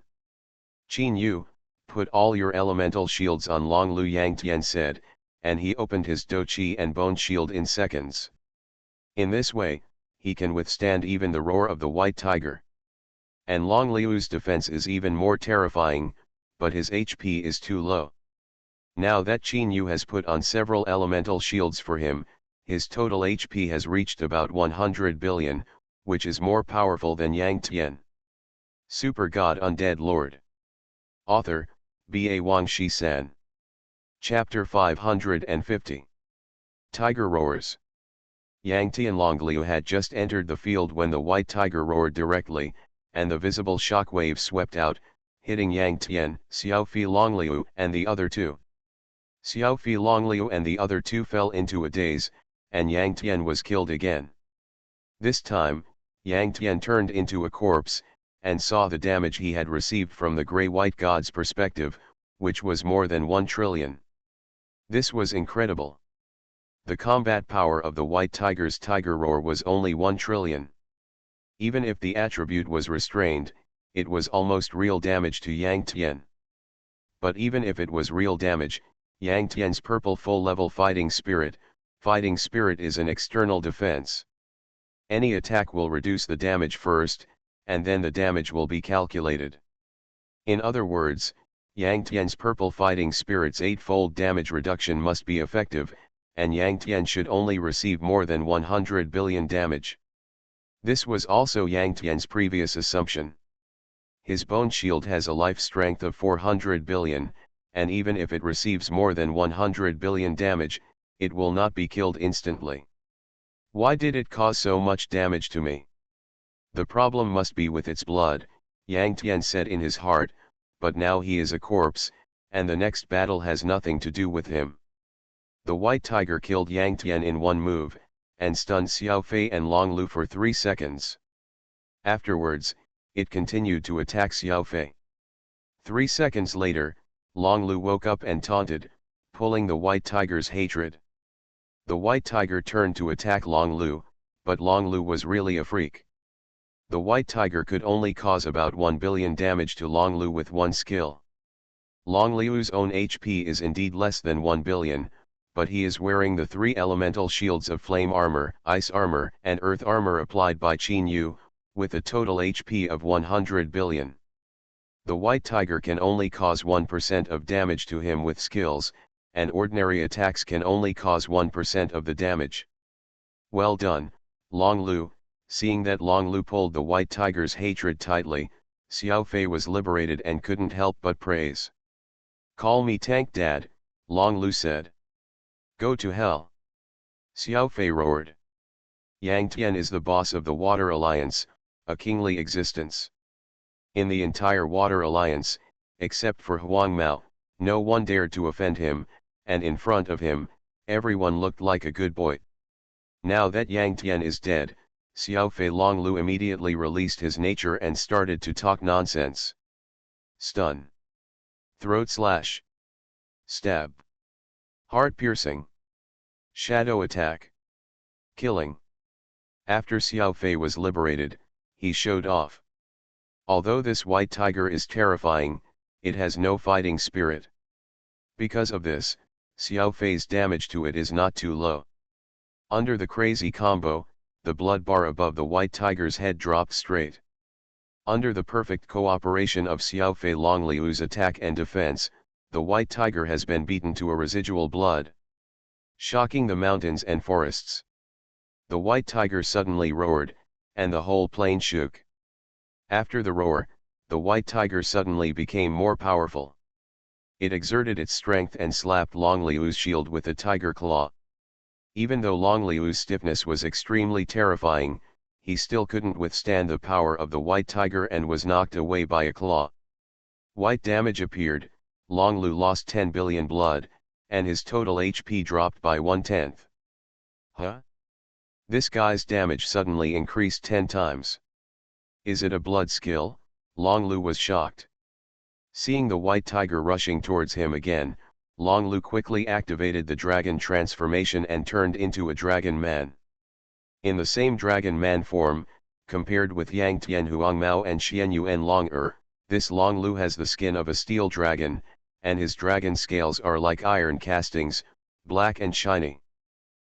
Qin Yu, put all your elemental shields on Long Lu, Yang Tian said, and he opened his Do Chi and Bone Shield in seconds. In this way, he can withstand even the roar of the White Tiger. And Long Liu's defense is even more terrifying, but his HP is too low. Now that Qin Yu has put on several elemental shields for him, his total HP has reached about 100 billion, which is more powerful than Yang Tian. Super God Undead Lord. Author, B.A. Wang Shi-san. Chapter 550. Tiger Roars. Yang Tian Long Liu had just entered the field when the White Tiger roared directly, and the visible shockwave swept out, hitting Yang Tian, Xiao Fei Long Liu and the other two. Xiao Fei Long Liu and the other two fell into a daze, and Yang Tian was killed again. This time, Yang Tian turned into a corpse, and saw the damage he had received from the Grey-White God's perspective, which was more than 1 trillion. This was incredible. The combat power of the White Tiger's Tiger Roar was only 1 trillion. Even if the attribute was restrained, it was almost real damage to Yang Tian. But even if it was real damage, Yang Tian's purple full-level Fighting Spirit is an external defense. Any attack will reduce the damage first, and then the damage will be calculated. In other words, Yang Tian's purple Fighting Spirit's 8-fold damage reduction must be effective, and Yang Tian should only receive more than 100 billion damage. This was also Yang Tian's previous assumption. His Bone Shield has a life strength of 400 billion, and even if it receives more than 100 billion damage, it will not be killed instantly. Why did it cause so much damage to me? The problem must be with its blood, Yang Tian said in his heart, but now he is a corpse, and the next battle has nothing to do with him. The White Tiger killed Yang Tian in one move, and stunned Xiao Fei and Long Lu for 3 seconds. Afterwards, it continued to attack Xiao Fei. 3 seconds later, Long Lu woke up and taunted, pulling the White Tiger's hatred. The White Tiger turned to attack Long Lu, but Long Lu was really a freak. The White Tiger could only cause about 1 billion damage to Long Lu with one skill. Long Liu's own HP is indeed less than 1 billion, but he is wearing the 3 elemental shields of Flame Armor, Ice Armor and Earth Armor applied by Qin Yu, with a total HP of 100 billion. The White Tiger can only cause 1% of damage to him with skills, and ordinary attacks can only cause 1% of the damage. Well done, Long Lu. Seeing that Long Lu pulled the White Tiger's hatred tightly, Xiao Fei was liberated and couldn't help but praise. Call me Tank Dad, Long Lu said. Go to hell. Xiao Fei roared. Yang Tian is the boss of the Water Alliance, a kingly existence. In the entire Water Alliance, except for Huang Mao, no one dared to offend him, and in front of him, everyone looked like a good boy. Now that Yang Tian is dead, Xiao Fei Longlu immediately released his nature and started to talk nonsense. Stun. Throat slash. Stab. Heart piercing. Shadow attack. Killing. After Xiao Fei was liberated, he showed off. Although this white tiger is terrifying, it has no fighting spirit. Because of this, Xiao Fei's damage to it is not too low. Under the crazy combo, the blood bar above the white tiger's head dropped straight. Under the perfect cooperation of Xiao Fei Longliu's attack and defense, the white tiger has been beaten to a residual blood, shocking the mountains and forests. The white tiger suddenly roared, and the whole plain shook. After the roar, the white tiger suddenly became more powerful. It exerted its strength and slapped Longliu's shield with a tiger claw. Even though Longliu's stiffness was extremely terrifying, he still couldn't withstand the power of the white tiger and was knocked away by a claw. White damage appeared, Longlu lost 10 billion blood, and his total HP dropped by 1/10. Huh? This guy's damage suddenly increased 10 times. Is it a blood skill? Longlu was shocked. Seeing the white tiger rushing towards him again, Longlu quickly activated the dragon transformation and turned into a dragon man. In the same dragon man form, compared with Yang Tian Huang Mao and Xian Yuan Long this Longlu has the skin of a steel dragon, and his dragon scales are like iron castings, black and shiny.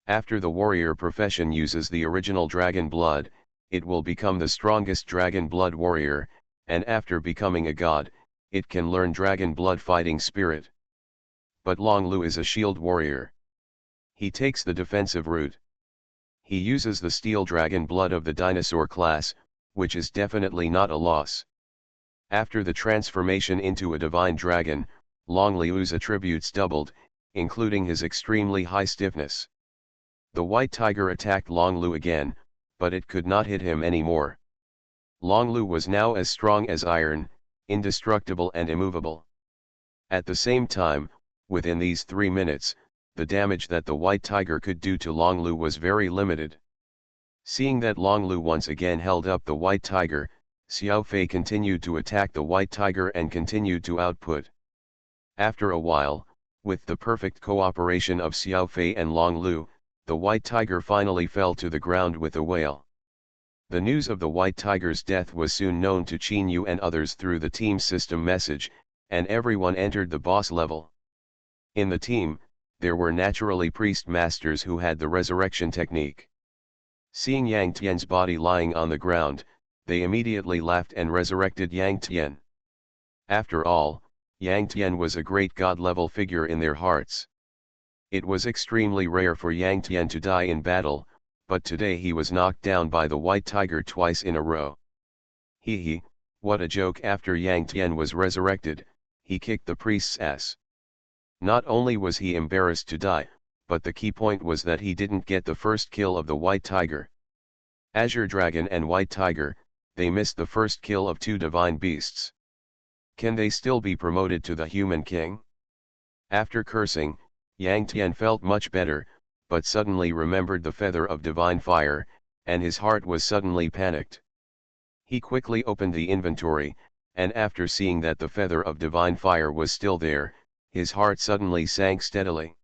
After the warrior profession uses the original dragon blood, it will become the strongest dragon blood warrior, and after becoming a god, it can learn dragon blood fighting spirit. But Longlu is a shield warrior. He takes the defensive route. He uses the steel dragon blood of the dinosaur class, which is definitely not a loss. After the transformation into a divine dragon, Longliu's attributes doubled, including his extremely high stiffness. The white tiger attacked Longlu again, but it could not hit him anymore. Longlu was now as strong as iron, indestructible and immovable. At the same time, within these 3 minutes, the damage that the white tiger could do to Longlu was very limited. Seeing that Longlu once again held up the white tiger, Xiao Fei continued to attack the white tiger and continued to output. After a while, with the perfect cooperation of Xiao Fei and Longlu, the white tiger finally fell to the ground with a wail. The news of the white tiger's death was soon known to Qin Yu and others through the team system message, and everyone entered the boss level. In the team, there were naturally priest masters who had the resurrection technique. Seeing Yang Tian's body lying on the ground, they immediately laughed and resurrected Yang Tian. After all, Yang Tian was a great god-level figure in their hearts. It was extremely rare for Yang Tian to die in battle, but today he was knocked down by the white tiger twice in a row. Hee, what a joke. After Yang Tian was resurrected, he kicked the priest's ass. Not only was he embarrassed to die, but the key point was that he didn't get the first kill of the white tiger. Azure Dragon and White Tiger, they missed the first kill of 2 divine beasts. Can they still be promoted to the human king? After cursing, Yang Tian felt much better, but suddenly remembered the feather of divine fire, and his heart was suddenly panicked. He quickly opened the inventory, and after seeing that the feather of divine fire was still there, his heart suddenly sank steadily.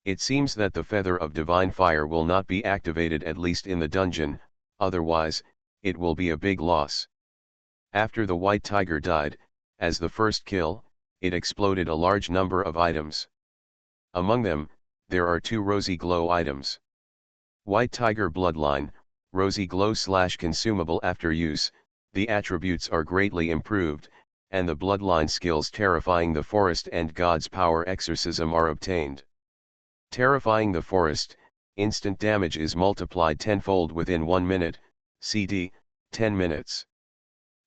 It seems that the feather of divine fire will not be activated, at least in the dungeon, otherwise, it will be a big loss. After the white tiger died, as the first kill, it exploded a large number of items. Among them, there are 2 rosy glow items. White tiger bloodline, rosy glow / consumable after use, the attributes are greatly improved, and the bloodline skills terrifying the forest and God's power exorcism are obtained. Terrifying the forest, instant damage is multiplied tenfold within 1 minute, CD, 10 minutes.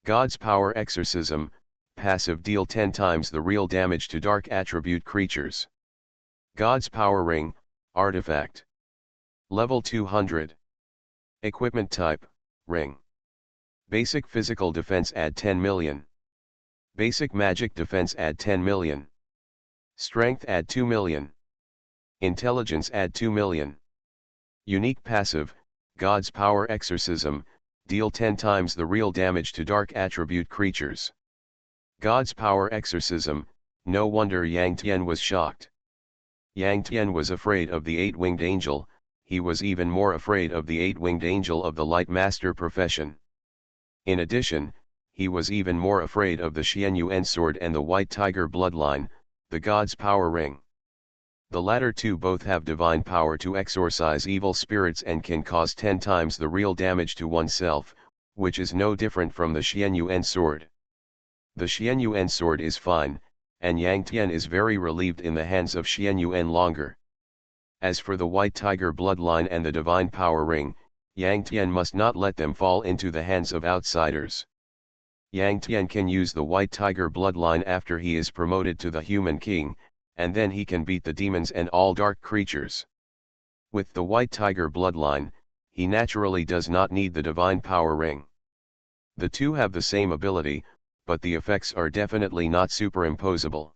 God's power exorcism, passive deal 10 times the real damage to dark attribute creatures. God's power ring, artifact. Level 200. Equipment type, ring. Basic physical defense add 10 million. Basic magic defense add 10 million. Strength add 2 million. Intelligence add 2 million. Unique passive, God's Power Exorcism, deal 10 times the real damage to dark attribute creatures. God's Power Exorcism, no wonder Yang Tian was shocked. Yang Tian was afraid of the eight-winged angel, he was even more afraid of the eight-winged angel of the Light Master profession. In addition, he was even more afraid of the Xianyuan sword and the White Tiger bloodline, the God's Power Ring. The latter two both have divine power to exorcise evil spirits and can cause 10 times the real damage to oneself, which is no different from the Xianyuan sword. The Xianyuan sword is fine, and Yang Tian is very relieved in the hands of Xianyuan longer. As for the White Tiger bloodline and the divine power ring, Yang Tian must not let them fall into the hands of outsiders. Yang Tian can use the White Tiger bloodline after he is promoted to the Human King, and then he can beat the demons and all dark creatures. With the White Tiger bloodline, he naturally does not need the divine power ring. The two have the same ability, but the effects are definitely not superimposable.